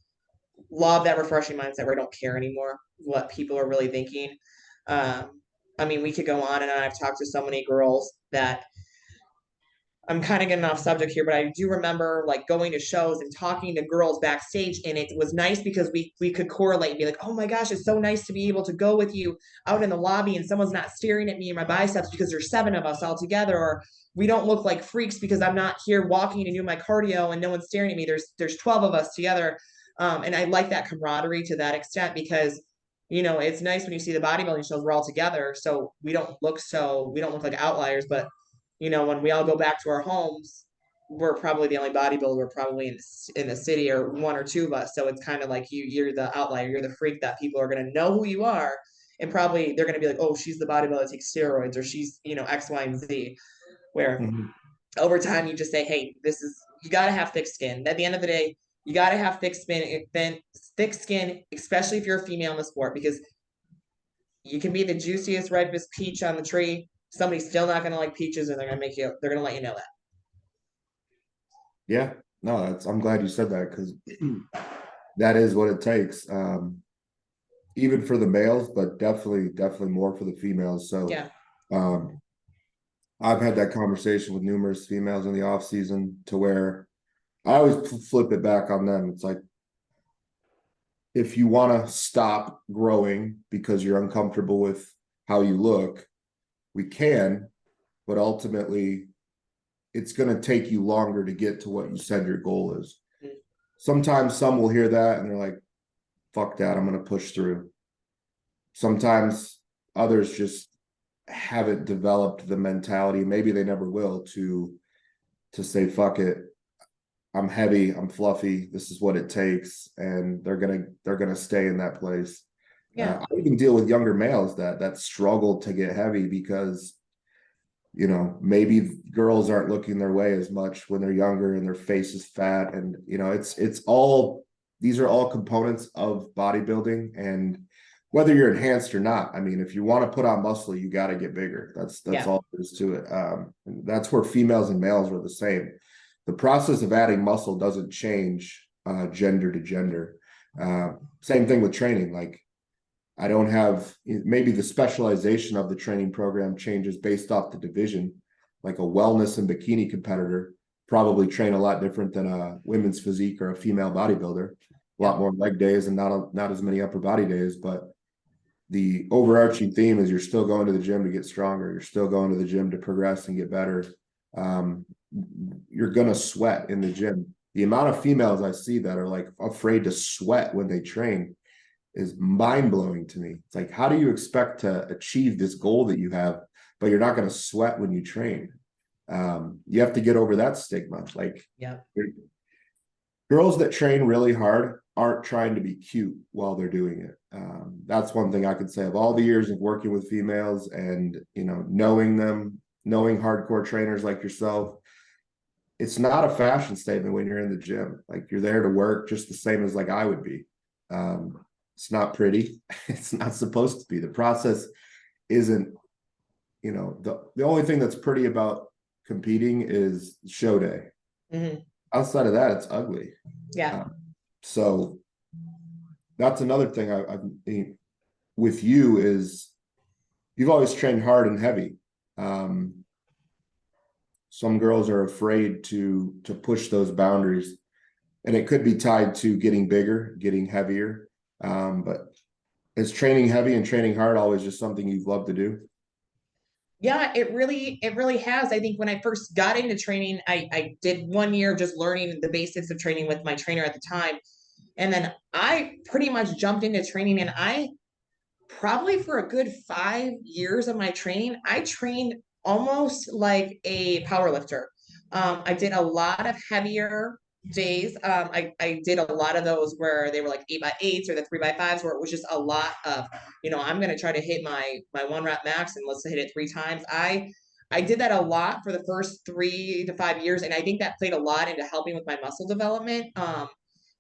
love that refreshing mindset where I don't care anymore what people are really thinking. I mean, we could go on and on. I've talked to so many girls that I'm kind of getting off subject here, but I do remember like going to shows and talking to girls backstage, and it was nice because we could correlate and be like, oh my gosh, it's so nice to be able to go with you out in the lobby and someone's not staring at me and my biceps because there's 7 of us all together, or we don't look like freaks because I'm not here walking and doing my cardio and no one's staring at me. There's 12 of us together. And I like that camaraderie to that extent because it's nice when you see the bodybuilding shows, we're all together. So we don't look like outliers, but when we all go back to our homes, we're probably the only bodybuilder probably in the city, or 1 or 2 of us. So it's kind of like you're the outlier, you're the freak that people are going to know who you are. And probably they're going to be like, oh, she's the bodybuilder that takes steroids, or she's, X, Y, and Z. Where over time you just say, hey, you got to have thick skin. At the end of the day, you got to have thick skin, especially if you're a female in the sport, because you can be the juiciest, ripest peach on the tree. Somebody's still not going to like peaches, and they're going to let you know that. Yeah, no, I'm glad you said that because that is what it takes. Even for the males, but definitely more for the females. So yeah. I've had that conversation with numerous females in the off season to where I always flip it back on them. It's like, if you want to stop growing because you're uncomfortable with how you look, we can, but ultimately it's going to take you longer to get to what you said your goal is. Sometimes some will hear that and they're like, fuck that, I'm going to push through. Sometimes others just haven't developed the mentality, maybe they never will, to say, fuck it, I'm heavy, I'm fluffy, this is what it takes, and they're gonna stay in that place. Yeah. I even deal with younger males that struggle to get heavy because, maybe girls aren't looking their way as much when they're younger and their face is fat, and it's all, these are all components of bodybuilding. And whether you're enhanced or not, I mean, if you want to put on muscle, you got to get bigger. That's Yeah. all there is to it. That's where females and males are the same. The process of adding muscle doesn't change gender to gender. Same thing with training. Like, I don't have, maybe the specialization of the training program changes based off the division. Like a wellness and bikini competitor probably train a lot different than a women's physique or a female bodybuilder. A Yeah. lot more leg days and not as many upper body days. But the overarching theme is you're still going to the gym to get stronger. You're still going to the gym to progress and get better. Um, you're gonna sweat in the gym. The amount of females I see that are like afraid to sweat when they train is mind-blowing to me. It's like, how do you expect to achieve this goal that you have, but you're not going to sweat when you train? You have to get over that stigma. Like, Yeah. girls that train really hard aren't trying to be cute while they're doing it. That's one thing I could say of all the years of working with females and, knowing them, knowing hardcore trainers like yourself. It's not a fashion statement when you're in the gym. Like, you're there to work just the same as like I would be. It's not pretty. It's not supposed to be. The process isn't, the only thing that's pretty about competing is show day. Mm-hmm. Outside of that, it's ugly. Yeah. So that's another thing with you is you've always trained hard and heavy. Some girls are afraid to push those boundaries, and it could be tied to getting bigger, getting heavier. But is training heavy and training hard always just something you've loved to do? Yeah, it really has. I think when I first got into training, I did 1 year just learning the basics of training with my trainer at the time. And then I pretty much jumped into training, and I probably for a good 5 years of my training, I trained almost like a power lifter. I did a lot of heavier days. I did a lot of those where they were like 8x8s or the 3x5s, where it was just a lot of, I'm going to try to hit my 1 rep max and let's hit it 3 times. I did that a lot for the first 3 to 5 years, and I think that played a lot into helping with my muscle development.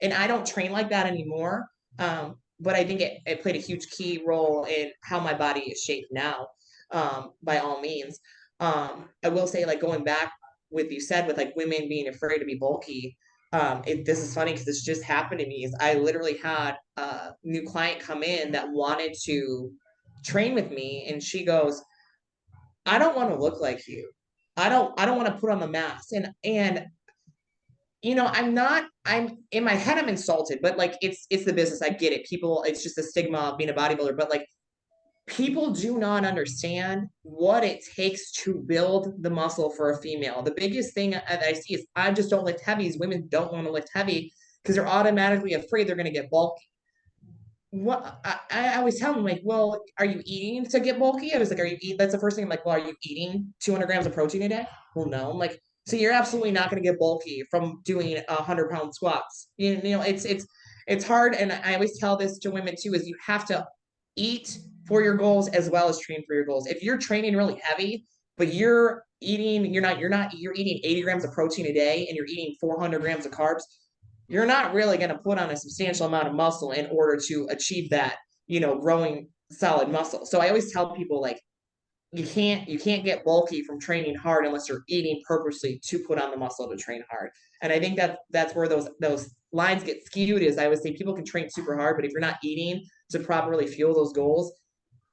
And I don't train like that anymore. But I think it played a huge key role in how my body is shaped now, by all means. I will say, like, going back with you said with like women being afraid to be bulky, this is funny because this just happened to me. Is I literally had a new client come in that wanted to train with me, and she goes, I don't want to look like you. I don't want to put on the mask. And I'm in my head, I'm insulted, but like it's the business. I get it. People, it's just a stigma of being a bodybuilder, but like people do not understand what it takes to build the muscle for a female. The biggest thing that I see is I just don't lift heavies. Women don't want to lift heavy because they're automatically afraid they're going to get bulky. What I always tell them, like, well, are you eating to get bulky? I was like, are you eat? That's the first thing. I'm like, well, are you eating 200 grams of protein a day? Well, no. I'm like, so you're absolutely not going to get bulky from doing 100-pound squats. It's hard, and I always tell this to women too: is you have to eat for your goals as well as train for your goals. If you're training really heavy, but you're eating 80 grams of protein a day and you're eating 400 grams of carbs, you're not really going to put on a substantial amount of muscle in order to achieve that, growing solid muscle. So I always tell people, like, you can't get bulky from training hard unless you're eating purposely to put on the muscle to train hard. And I think that's where those lines get skewed. Is I would say people can train super hard, but if you're not eating to properly fuel those goals,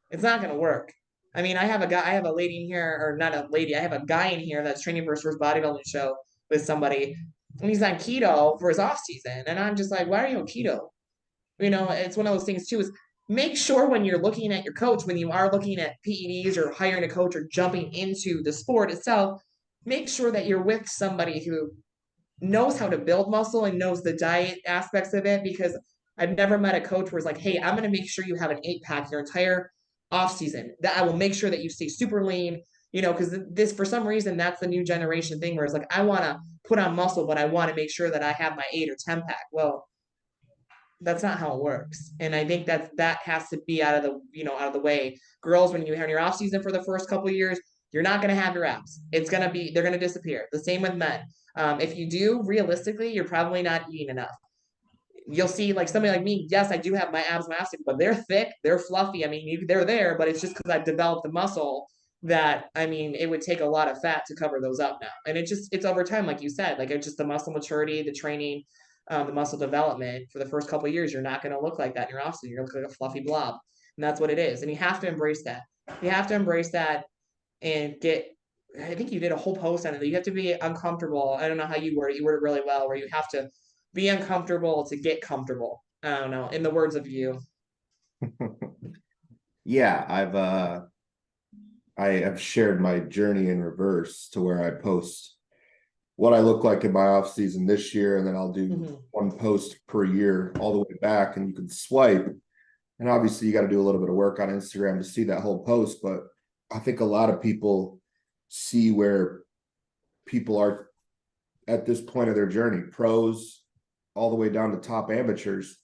it's not going to work. I mean, I have a lady in here, or not a lady, I have a guy in here that's training for his first bodybuilding show with somebody, and he's on keto for his off season. And I'm just like, why are you on keto? It's one of those things too, is make sure when you're looking at your coach, when you are looking at PEDs or hiring a coach or jumping into the sport itself, make sure that you're with somebody who knows how to build muscle and knows the diet aspects of it. Because I've never met a coach where it's like, hey, I'm going to make sure you have an 8-pack your entire off season. That I will make sure that you stay super lean, because this, for some reason, that's the new generation thing where it's like, I want to put on muscle, but I want to make sure that I have my 8 or 10 pack. Well, that's not how it works. And I think that has to be out of the way. Girls, when you have your off season for the first couple of years, you're not going to have your abs. They're going to disappear. The same with men. If you do, realistically, you're probably not eating enough. You'll see, like somebody like me, yes, I do have my abs, my abs, but they're thick, they're fluffy. I mean, they're there, but it's just because I've developed the muscle that, I mean, it would take a lot of fat to cover those up now. And it's over time, like you said, like it's just the muscle maturity, the training, the muscle development. For the first couple of years, you're not going to look like that in your off season. You're going to look like a fluffy blob. And that's what it is. And you have to embrace that. You have to embrace that and I think you did a whole post on it. You have to be uncomfortable. I don't know how you word it. You word it really well, where you have to be uncomfortable to get comfortable. I don't know. In the words of you. Yeah, I have shared my journey in reverse to where I post what I look like in my off season this year, and then I'll do one post per year all the way back, and you can swipe. And obviously you got to do a little bit of work on Instagram to see that whole post, but I think a lot of people see where people are at this point of their journey, pros all the way down to top amateurs,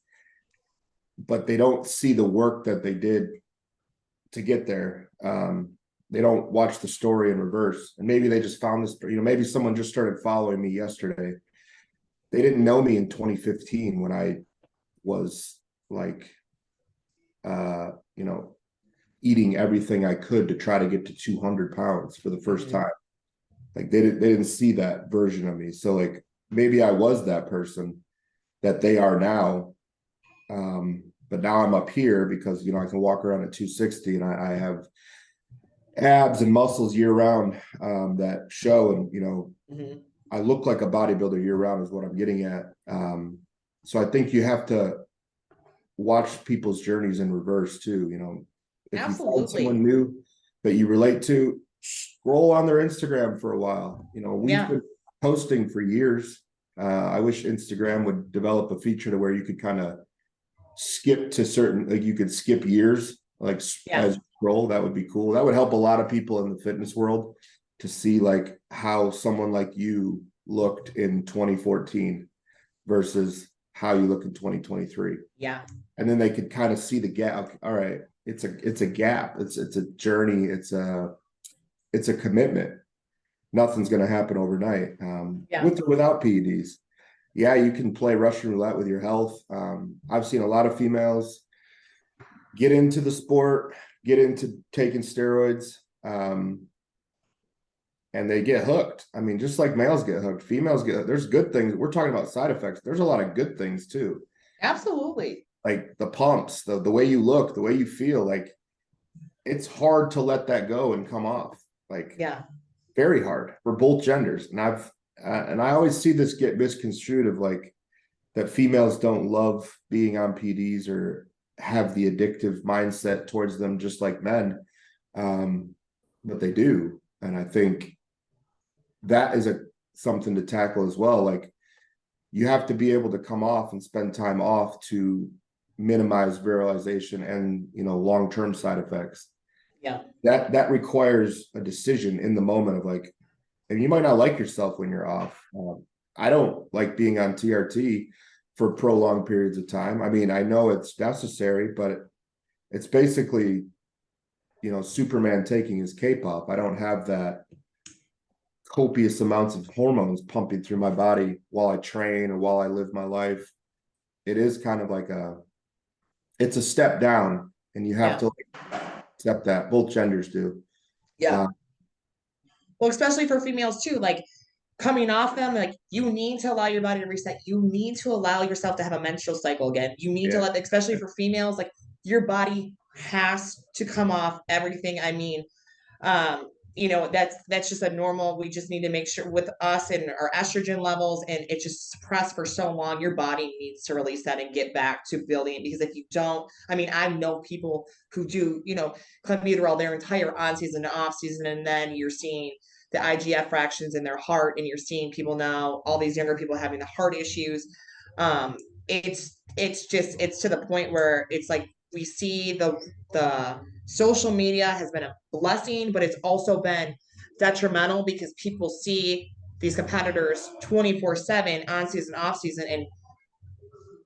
but they don't see the work that they did to get there. They don't watch the story in reverse. And maybe they just found this, maybe someone just started following me yesterday. They didn't know me in 2015 when I was like, eating everything I could to try to get to 200 pounds for the first time. Like they didn't see that version of me. So like, maybe I was that person that they are now. But now I'm up here because, I can walk around at 260 and I have abs and muscles year round, that show. And, I look like a bodybuilder year round is what I'm getting at. So I think you have to watch people's journeys in reverse too. If Absolutely. you find someone new that you relate to, scroll on their Instagram for a while. We've been posting for years. I wish Instagram would develop a feature to where you could kind of skip to certain, like you could skip years, like as you scroll. That would be cool. That would help a lot of people in the fitness world to see like how someone like you looked in 2014 versus how you look in 2023. Yeah. And then they could kind of see the gap. All right, it's a gap. It's a journey. It's a commitment. Nothing's going to happen overnight. With or without PEDs. Yeah, you can play Russian roulette with your health. I've seen a lot of females get into the sport, get into taking steroids, and they get hooked. I mean, just like males get hooked, females get hooked. There's good things. We're talking about side effects. There's a lot of good things too. Absolutely. Like the pumps, the way you look, the way you feel. Like it's hard to let that go and come off. Like very hard for both genders. And I always see this get misconstrued of like that females don't love being on PEDs or have the addictive mindset towards them just like men, but they do. And I think that is something to tackle as well. Like you have to be able to come off and spend time off to minimize virilization and long-term side effects. That requires a decision in the moment of like, and you might not like yourself when you're off. I don't like being on TRT for prolonged periods of time. I mean, I know it's necessary, but it's basically, Superman taking his cape off. I don't have that copious amounts of hormones pumping through my body while I train or while I live my life. It is kind of like it's a step down, and you have to accept that. Both genders do. Well, especially for females too, like coming off them, like you need to allow your body to reset. You need to allow yourself to have a menstrual cycle again. You need to let, especially for females, like your body has to come off everything. I mean, that's just a normal. We just need to make sure with us and our estrogen levels, and it's just suppressed for so long. Your body needs to release that and get back to building it, because if you don't, I mean, I know people who do, clenbuterol their entire on season and off season, and then you're seeing the IGF fractions in their heart, and you're seeing people now, all these younger people having the heart issues. It's to the point where it's like we see the social media has been a blessing, but it's also been detrimental because people see these competitors 24/7 on season, off season, and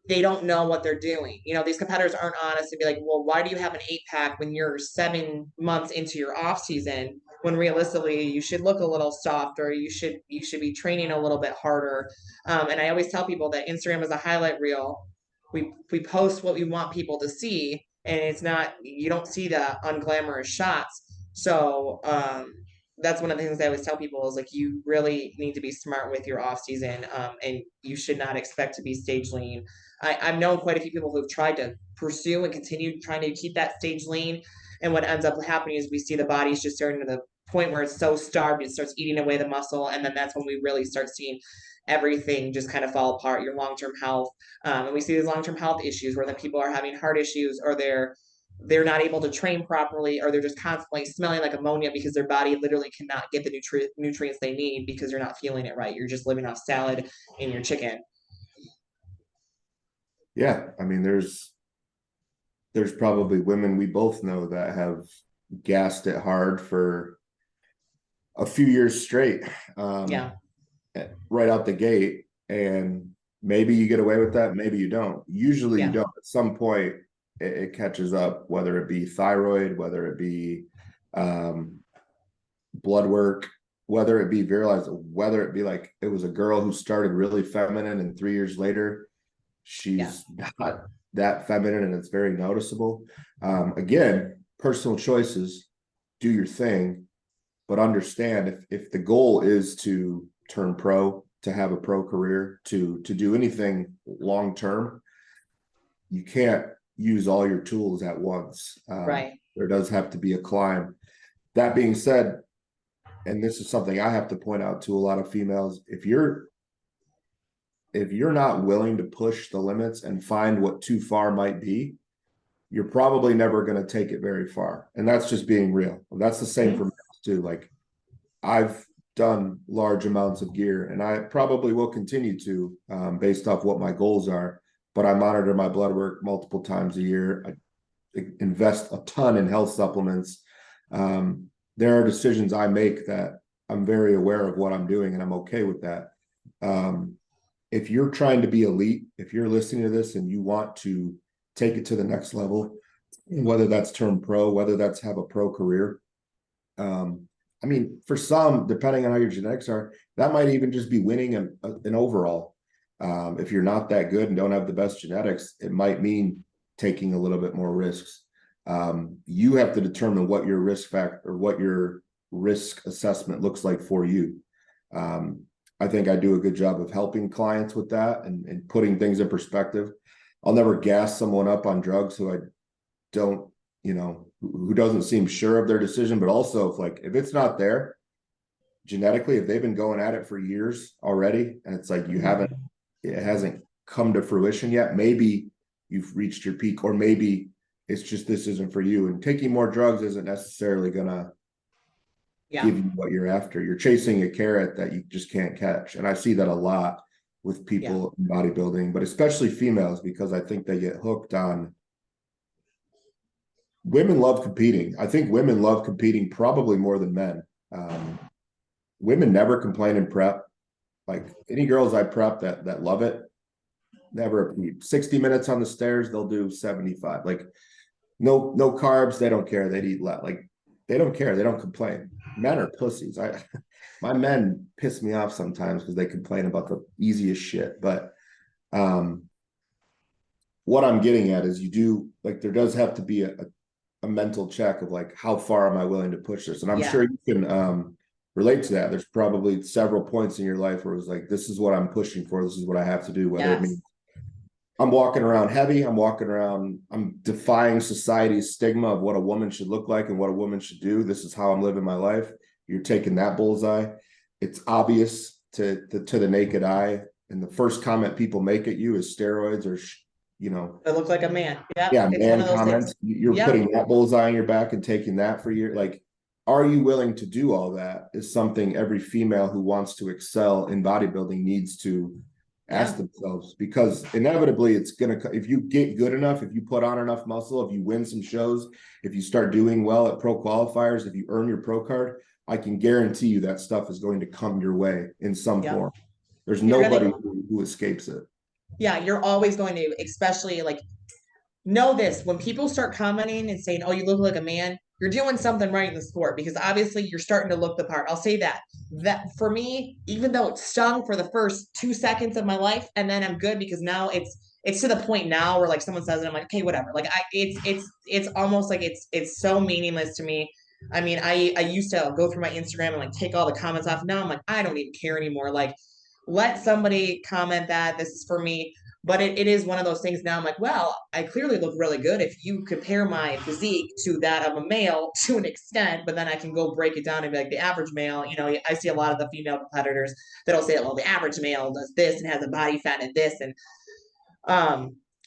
they don't know what they're doing. You know, these competitors aren't honest and be like, well, why do you have an 8-pack when you're 7 months into your off season? When realistically you should look a little softer, you should be training a little bit harder. And I always tell people that Instagram is a highlight reel. We post what we want people to see, and it's not, you don't see the unglamorous shots. So that's one of the things I always tell people is like, you really need to be smart with your off season, and you should not expect to be stage lean. I've known quite a few people who've tried to pursue and continue trying to keep that stage lean. And what ends up happening is we see the body's just starting to the point where it's so starved, it starts eating away the muscle. And then that's when we really start seeing everything just kind of fall apart, your long-term health. And we see these long-term health issues where then people are having heart issues, or they're not able to train properly, or they're just constantly smelling like ammonia because their body literally cannot get the nutrients they need because you're not feeling it right. You're just living off salad and your chicken. Yeah, I mean, there's probably women we both know that have gassed it hard for a few years straight, Yeah. right out the gate. And maybe you get away with that, maybe you don't. Usually you Yeah. don't. At some point, it catches up, whether it be thyroid, whether it be blood work, whether it be virilized, whether it be like it was a girl who started really feminine and 3 years later, she's not that feminine and it's very noticeable. Again, personal choices, do your thing, but understand if the goal is to turn pro, to have a pro career, to do anything long term, you can't use all your tools at once. Right. There does have to be a climb. That being said, and this is something I have to point out to a lot of females, if you're not willing to push the limits and find what too far might be, you're probably never going to take it very far. And that's just being real. That's the same for males too. Like, I've done large amounts of gear, and I probably will continue to, based off what my goals are. But I monitor my blood work multiple times a year. I invest a ton in health supplements. There are decisions I make that I'm very aware of what I'm doing, and I'm okay with that. If you're trying to be elite, if you're listening to this and you want to take it to the next level, whether that's turn pro, whether that's have a pro career, I mean, for some, depending on how your genetics are, that might even just be winning an overall. If you're not that good and don't have the best genetics, it might mean taking a little bit more risks. You have to determine what your risk factor or what your risk assessment looks like for you. I think I do a good job of helping clients with that and putting things in perspective. I'll never gas someone up on drugs who I don't, who doesn't seem sure of their decision, but also if it's not there genetically, if they've been going at it for years already, and it's like it hasn't come to fruition yet, maybe you've reached your peak, or maybe it's just, this isn't for you. And taking more drugs isn't necessarily gonna give you what you're after. You're chasing a carrot that you just can't catch. And I see that a lot with people in bodybuilding, but especially females, because I think they get hooked on. Women love competing. I think women love competing probably more than men. Women never complain in prep. Like, any girls I prep that love it, never 60 minutes on the stairs, they'll do 75. Like, no carbs, they don't care. They'd eat less. Like, they don't care. They don't complain. Men are pussies. My men piss me off sometimes because they complain about the easiest shit. But what I'm getting at is, there does have to be a mental check of like, how far am I willing to push this? And I'm sure you can relate to that. There's probably several points in your life where it was like, this is what I'm pushing for. This is what I have to do. Whether it means I'm walking around heavy, I'm defying society's stigma of what a woman should look like and what a woman should do. This is how I'm living my life. You're taking that bullseye. It's obvious to the naked eye. And the first comment people make at you is steroids, or I look like a man. Man comments. You're putting that bullseye on your back and taking that for your, like, are you willing to do all that is something every female who wants to excel in bodybuilding needs to ask themselves, because inevitably it's going to, if you get good enough, if you put on enough muscle, if you win some shows, if you start doing well at pro qualifiers, if you earn your pro card, I can guarantee you that stuff is going to come your way in some form. There's nobody who escapes it. Yeah, you're always going to, especially like, know this, when people start commenting and saying, oh, you look like a man, you're doing something right in the sport, because obviously you're starting to look the part. I'll say that for me, even though it stung for the first 2 seconds of my life, and then I'm good, because now it's to the point now where like someone says it, I'm like, okay, whatever. Like it's almost like it's so meaningless to me. I mean, I used to go through my Instagram and like take all the comments off. Now I'm like, I don't even care anymore. Like, let somebody comment that this is for me. But it is one of those things now. I'm like, well, I clearly look really good if you compare my physique to that of a male to an extent, but then I can go break it down and be like, the average male, you know, I see a lot of the female competitors that'll say, well, the average male does this and has a body fat and this. And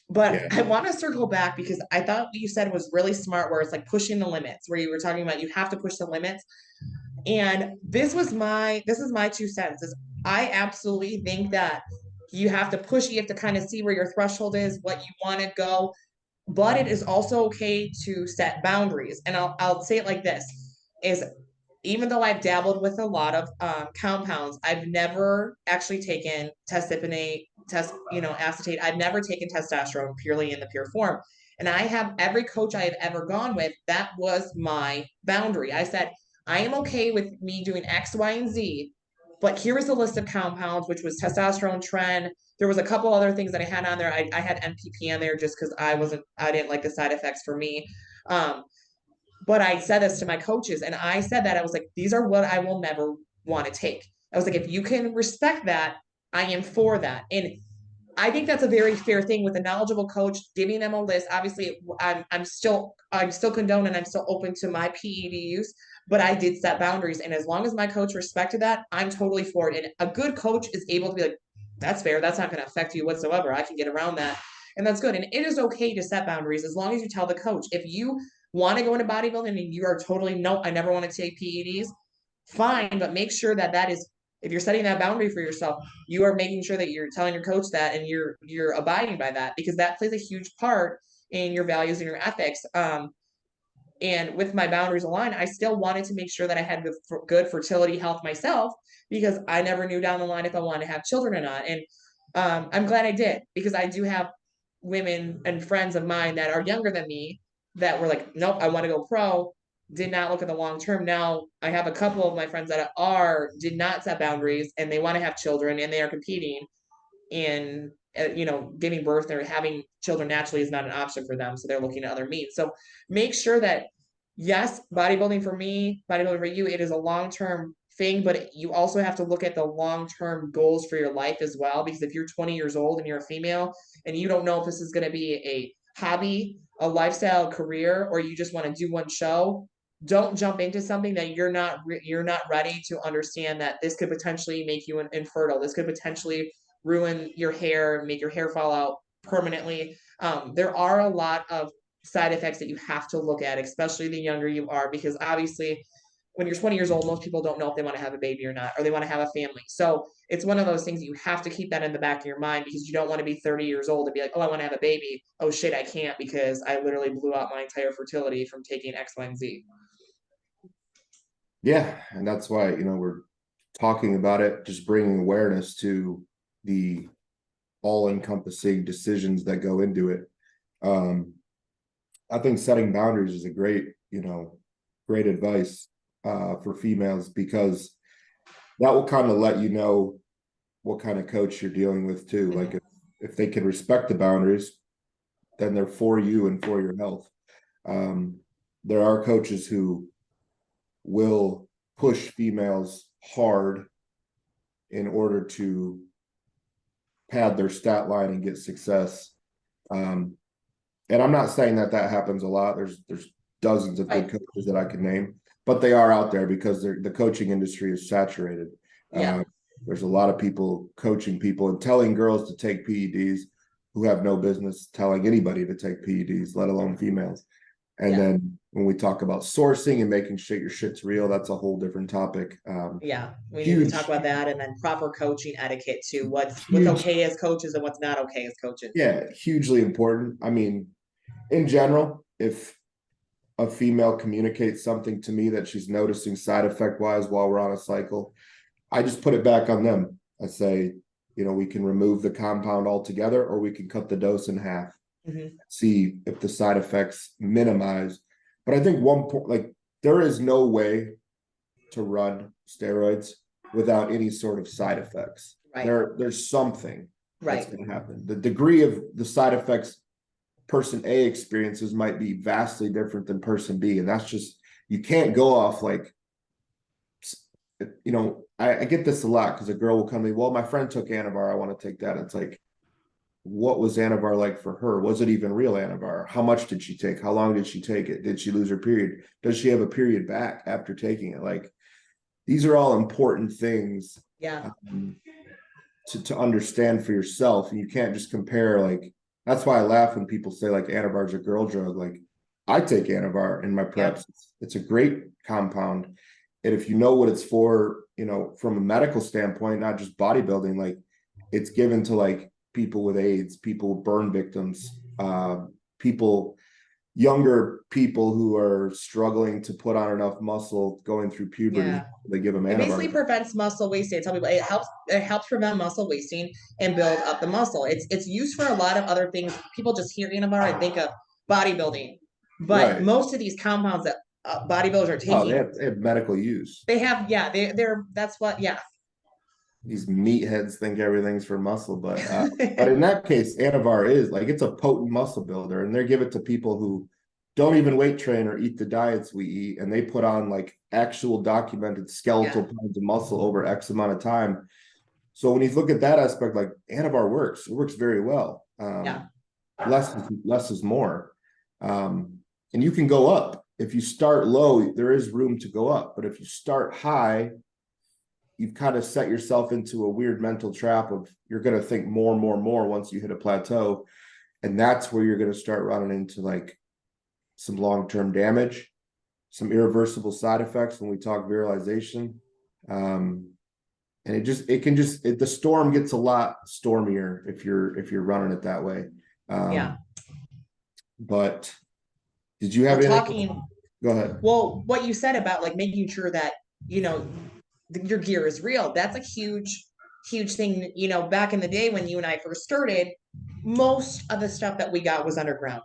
but I want to circle back, because I thought what you said was really smart, where it's like pushing the limits, where you were talking about you have to push the limits. And this is my 2 cents, is I absolutely think that you have to push, you have to kind of see where your threshold is, what you want to go, but it is also okay to set boundaries. And I'll say it like this, is even though I've dabbled with a lot of compounds, I've never actually taken acetate. I've never taken testosterone purely in the pure form. And I have, every coach I have ever gone with, that was my boundary. I said, I am okay with me doing X, Y, and Z, but here is a list of compounds, which was testosterone, tren. There was a couple other things that I had on there. I had NPP on there just because I didn't like the side effects for me. But I said this to my coaches, and I said that I was like, these are what I will never want to take. I was like, if you can respect that, I am for that. And I think that's a very fair thing with a knowledgeable coach, giving them a list. Obviously, I'm still condoned, and I'm still open to my PED use, but I did set boundaries. And as long as my coach respected that, I'm totally for it. And a good coach is able to be like, that's fair. That's not going to affect you whatsoever. I can get around that. And that's good. And it is okay to set boundaries as long as you tell the coach. If you want to go into bodybuilding and you are totally, no, I never want to take PEDs, fine, but make sure that that is, if you're setting that boundary for yourself, you are making sure that you're telling your coach that, and you're abiding by that, because that plays a huge part in your values and your ethics. And with my boundaries aligned, I still wanted to make sure that I had good fertility health myself, because I never knew down the line if I wanted to have children or not. And I'm glad I did, because I do have women and friends of mine that are younger than me that were like, nope, I want to go pro, did not look at the long term. Now I have a couple of my friends that did not set boundaries, and they want to have children, and they are competing in, giving birth or having children naturally is not an option for them. So they're looking at other means. So make sure that, yes, bodybuilding for me, bodybuilding for you, it is a long-term thing, but you also have to look at the long-term goals for your life as well. Because if you're 20 years old and you're a female and you don't know if this is going to be a hobby, a lifestyle, career, or you just want to do one show, don't jump into something that you're not ready to understand that this could potentially make you infertile. This could potentially ruin your hair, make your hair fall out permanently. There are a lot of side effects that you have to look at, especially the younger you are, because obviously when you're 20 years old, most people don't know if they want to have a baby or not, or they want to have a family. So it's one of those things that you have to keep that in the back of your mind, because you don't want to be 30 years old and be like, oh, I want to have a baby. Oh shit, I can't, because I literally blew out my entire fertility from taking X, Y, and Z. Yeah. And that's why, we're talking about it, just bringing awareness to the all-encompassing decisions that go into it. I think setting boundaries is a great advice for females, because that will kind of let you know what kind of coach you're dealing with too. Mm-hmm. Like if they can respect the boundaries, then they're for you and for your health. There are coaches who will push females hard in order to pad their stat line and get success. And I'm not saying that happens a lot. There's dozens of good coaches that I can name, but they are out there because the coaching industry is saturated. Yeah. There's a lot of people coaching people and telling girls to take PEDs who have no business telling anybody to take PEDs, let alone females. And then when we talk about sourcing and making sure your shit's real, that's a whole different topic. Yeah, we need to talk Huge, about that, and then proper coaching etiquette too. What's huge, okay as coaches and what's not okay as coaches. yeah, hugely important. I mean, in general, if a female communicates something to me that she's noticing side effect wise while we're on a cycle, I just put it back on them. I say, we can remove the compound altogether, or we can cut the dose in half, see if the side effects minimize. But I think one point, like, there is no way to run steroids without any sort of side effects. Right. There's something that's Right. going to happen. The degree of the side effects person A experiences might be vastly different than person B. And that's just, you can't go off like, I get this a lot because a girl will come to me, well, my friend took Anavar, I want to take that. It's like, what was Anavar like for her? Was it even real Anavar? How much did she take? How long did she take it? Did she lose her period? Does she have a period back after taking it? Like, these are all important things to understand for yourself. And you can't just compare, like, that's why I laugh when people say like Anavar is a girl drug. Like, I take Anavar in my preps. It's a great compound. And if you know what it's for, from a medical standpoint, not just bodybuilding, like, it's given to like people with AIDS, people with burn victims, younger people who are struggling to put on enough muscle going through puberty. They give them Anavar. It basically prevents muscle wasting. I tell people it helps prevent muscle wasting and build up the muscle. It's used for a lot of other things. People just hear Anavar and think of bodybuilding, but most of these compounds that bodybuilders are taking, they have medical use. They have, they're that's what, These meatheads think everything's for muscle, but in that case, Anavar is like, it's a potent muscle builder, and they give it to people who don't even weight train or eat the diets we eat, and they put on like actual documented skeletal pounds of muscle over X amount of time. So when you look at that aspect, like, Anavar works, it works very well. Less is more, and you can go up. If you start low, there is room to go up, but if you start high, you've kind of set yourself into a weird mental trap of, you're going to think more and more and more once you hit a plateau. And that's where you're going to start running into like some long-term damage, some irreversible side effects when we talk virilization. And the storm gets a lot stormier if you're running it that way. But did you have anything? Go ahead. Well, what you said about like making sure that, your gear is real, that's a huge thing. Back in the day when you and I first started, most of the stuff that we got was underground,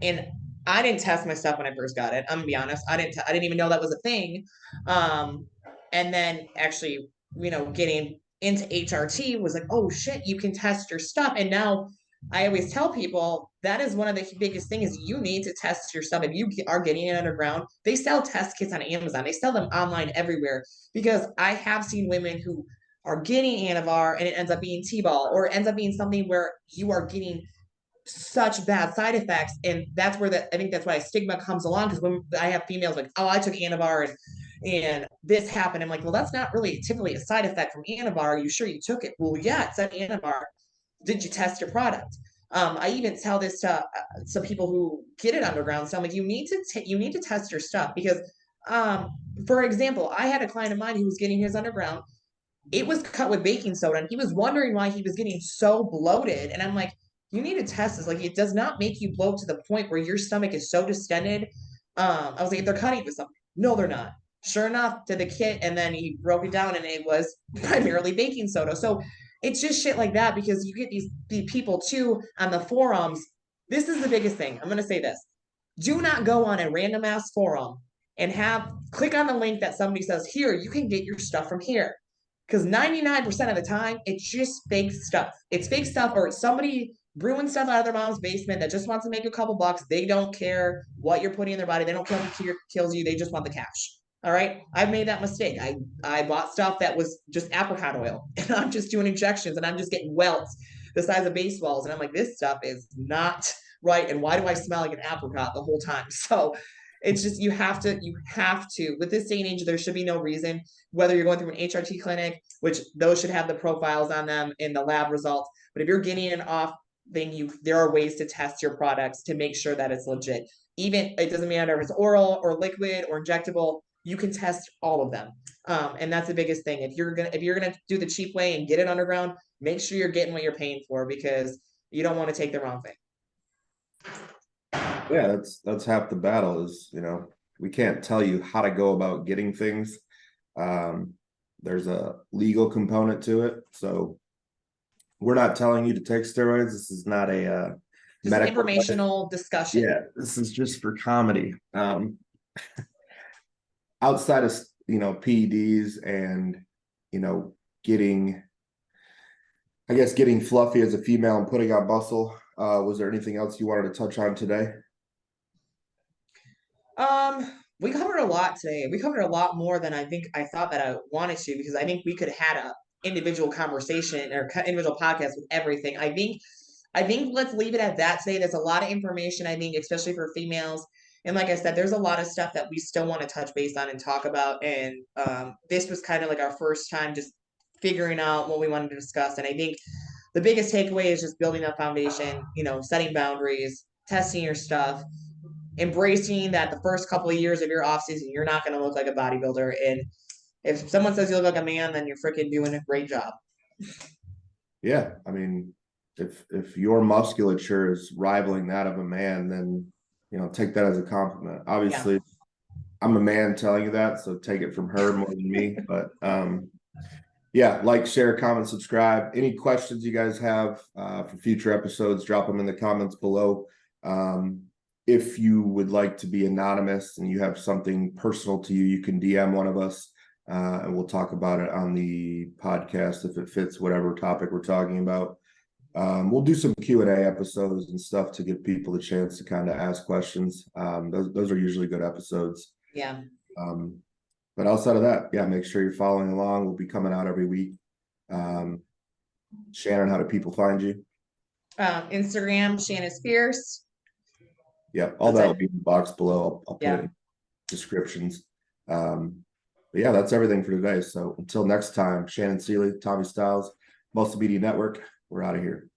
and I didn't test my stuff when I first got it. I'm gonna be honest, I didn't even know that was a thing. And then actually, getting into HRT was like, oh shit, you can test your stuff. And now I always tell people that is one of the biggest things. You need to test your stuff. If you are getting it underground, they sell test kits on Amazon. They sell them online everywhere, because I have seen women who are getting Anavar and it ends up being T-ball, or it ends up being something where you are getting such bad side effects. And that's where I think that's why stigma comes along. Because when I have females like, oh, I took Anavar and this happened, I'm like, well, that's not really typically a side effect from Anavar. Are you sure you took it? Well, yeah, it said Anavar. Did you test your product? I even tell this to some people who get it underground. So I'm like, you need to test your stuff, because, for example, I had a client of mine who was getting his underground. It was cut with baking soda, and he was wondering why he was getting so bloated. And I'm like, you need to test this. Like, it does not make you bloat to the point where your stomach is so distended. I was like, they're cutting with something. No, they're not. Sure enough, did the kit, and then he broke it down, and it was primarily baking soda. So it's just shit like that, because you get these people too on the forums. This is the biggest thing. I'm going to say this. Do not go on a random ass forum and click on the link that somebody says, here, you can get your stuff from here. Because 99% of the time, it's just fake stuff. It's fake stuff, or it's somebody brewing stuff out of their mom's basement that just wants to make a couple bucks. They don't care what you're putting in their body. They don't care what kills you. They just want the cash. All right. I've made that mistake. I bought stuff that was just apricot oil, and I'm just doing injections, and I'm just getting welts the size of baseballs. And I'm like, this stuff is not right. And why do I smell like an apricot the whole time? So it's just, you have to, with this day and age, there should be no reason, whether you're going through an HRT clinic, which those should have the profiles on them in the lab results. But if you're getting an off thing, there are ways to test your products to make sure that it's legit. even it doesn't matter if it's oral or liquid or injectable, you can test all of them. And that's the biggest thing. If you're gonna do the cheap way and get it underground, make sure you're getting what you're paying for, because you don't want to take the wrong thing. Yeah, that's half the battle is, we can't tell you how to go about getting things. There's a legal component to it. So we're not telling you to take steroids. This is not a Just an medical advice. informational discussion. Yeah, this is just for comedy. Outside of PEDs and getting, I guess, getting fluffy as a female and putting on muscle, was there anything else you wanted to touch on today? We covered a lot today. We covered a lot more than I thought that I wanted to, because I think we could have had a individual conversation or individual podcast with everything. I think let's leave it at that today. There's a lot of information, I think, especially for females. And like I said, there's a lot of stuff that we still want to touch base on and talk about. And this was kind of like our first time just figuring out what we wanted to discuss. And I think the biggest takeaway is just building that foundation, setting boundaries, testing your stuff, embracing that the first couple of years of your off season, you're not going to look like a bodybuilder. And if someone says you look like a man, then you're freaking doing a great job. Yeah, I mean, if your musculature is rivaling that of a man, then take that as a compliment. Obviously, I'm a man telling you that, so take it from her more than me. But yeah, like, share, comment, subscribe. Any questions you guys have for future episodes, drop them in the comments below. If you would like to be anonymous and you have something personal to you, you can DM one of us, and we'll talk about it on the podcast if it fits whatever topic we're talking about. We'll do some Q&A episodes and stuff to give people a chance to kind of ask questions. Those are usually good episodes. Yeah. But outside of that, yeah, make sure you're following along. We'll be coming out every week. Shannon, how do people find you? Instagram, Shannon Spears. Yeah, all that will be in the box below. I'll put it in descriptions. But yeah, that's everything for today. So until next time, Shannon Seeley, Tommy Styles, Muscle Media Network, we're out of here.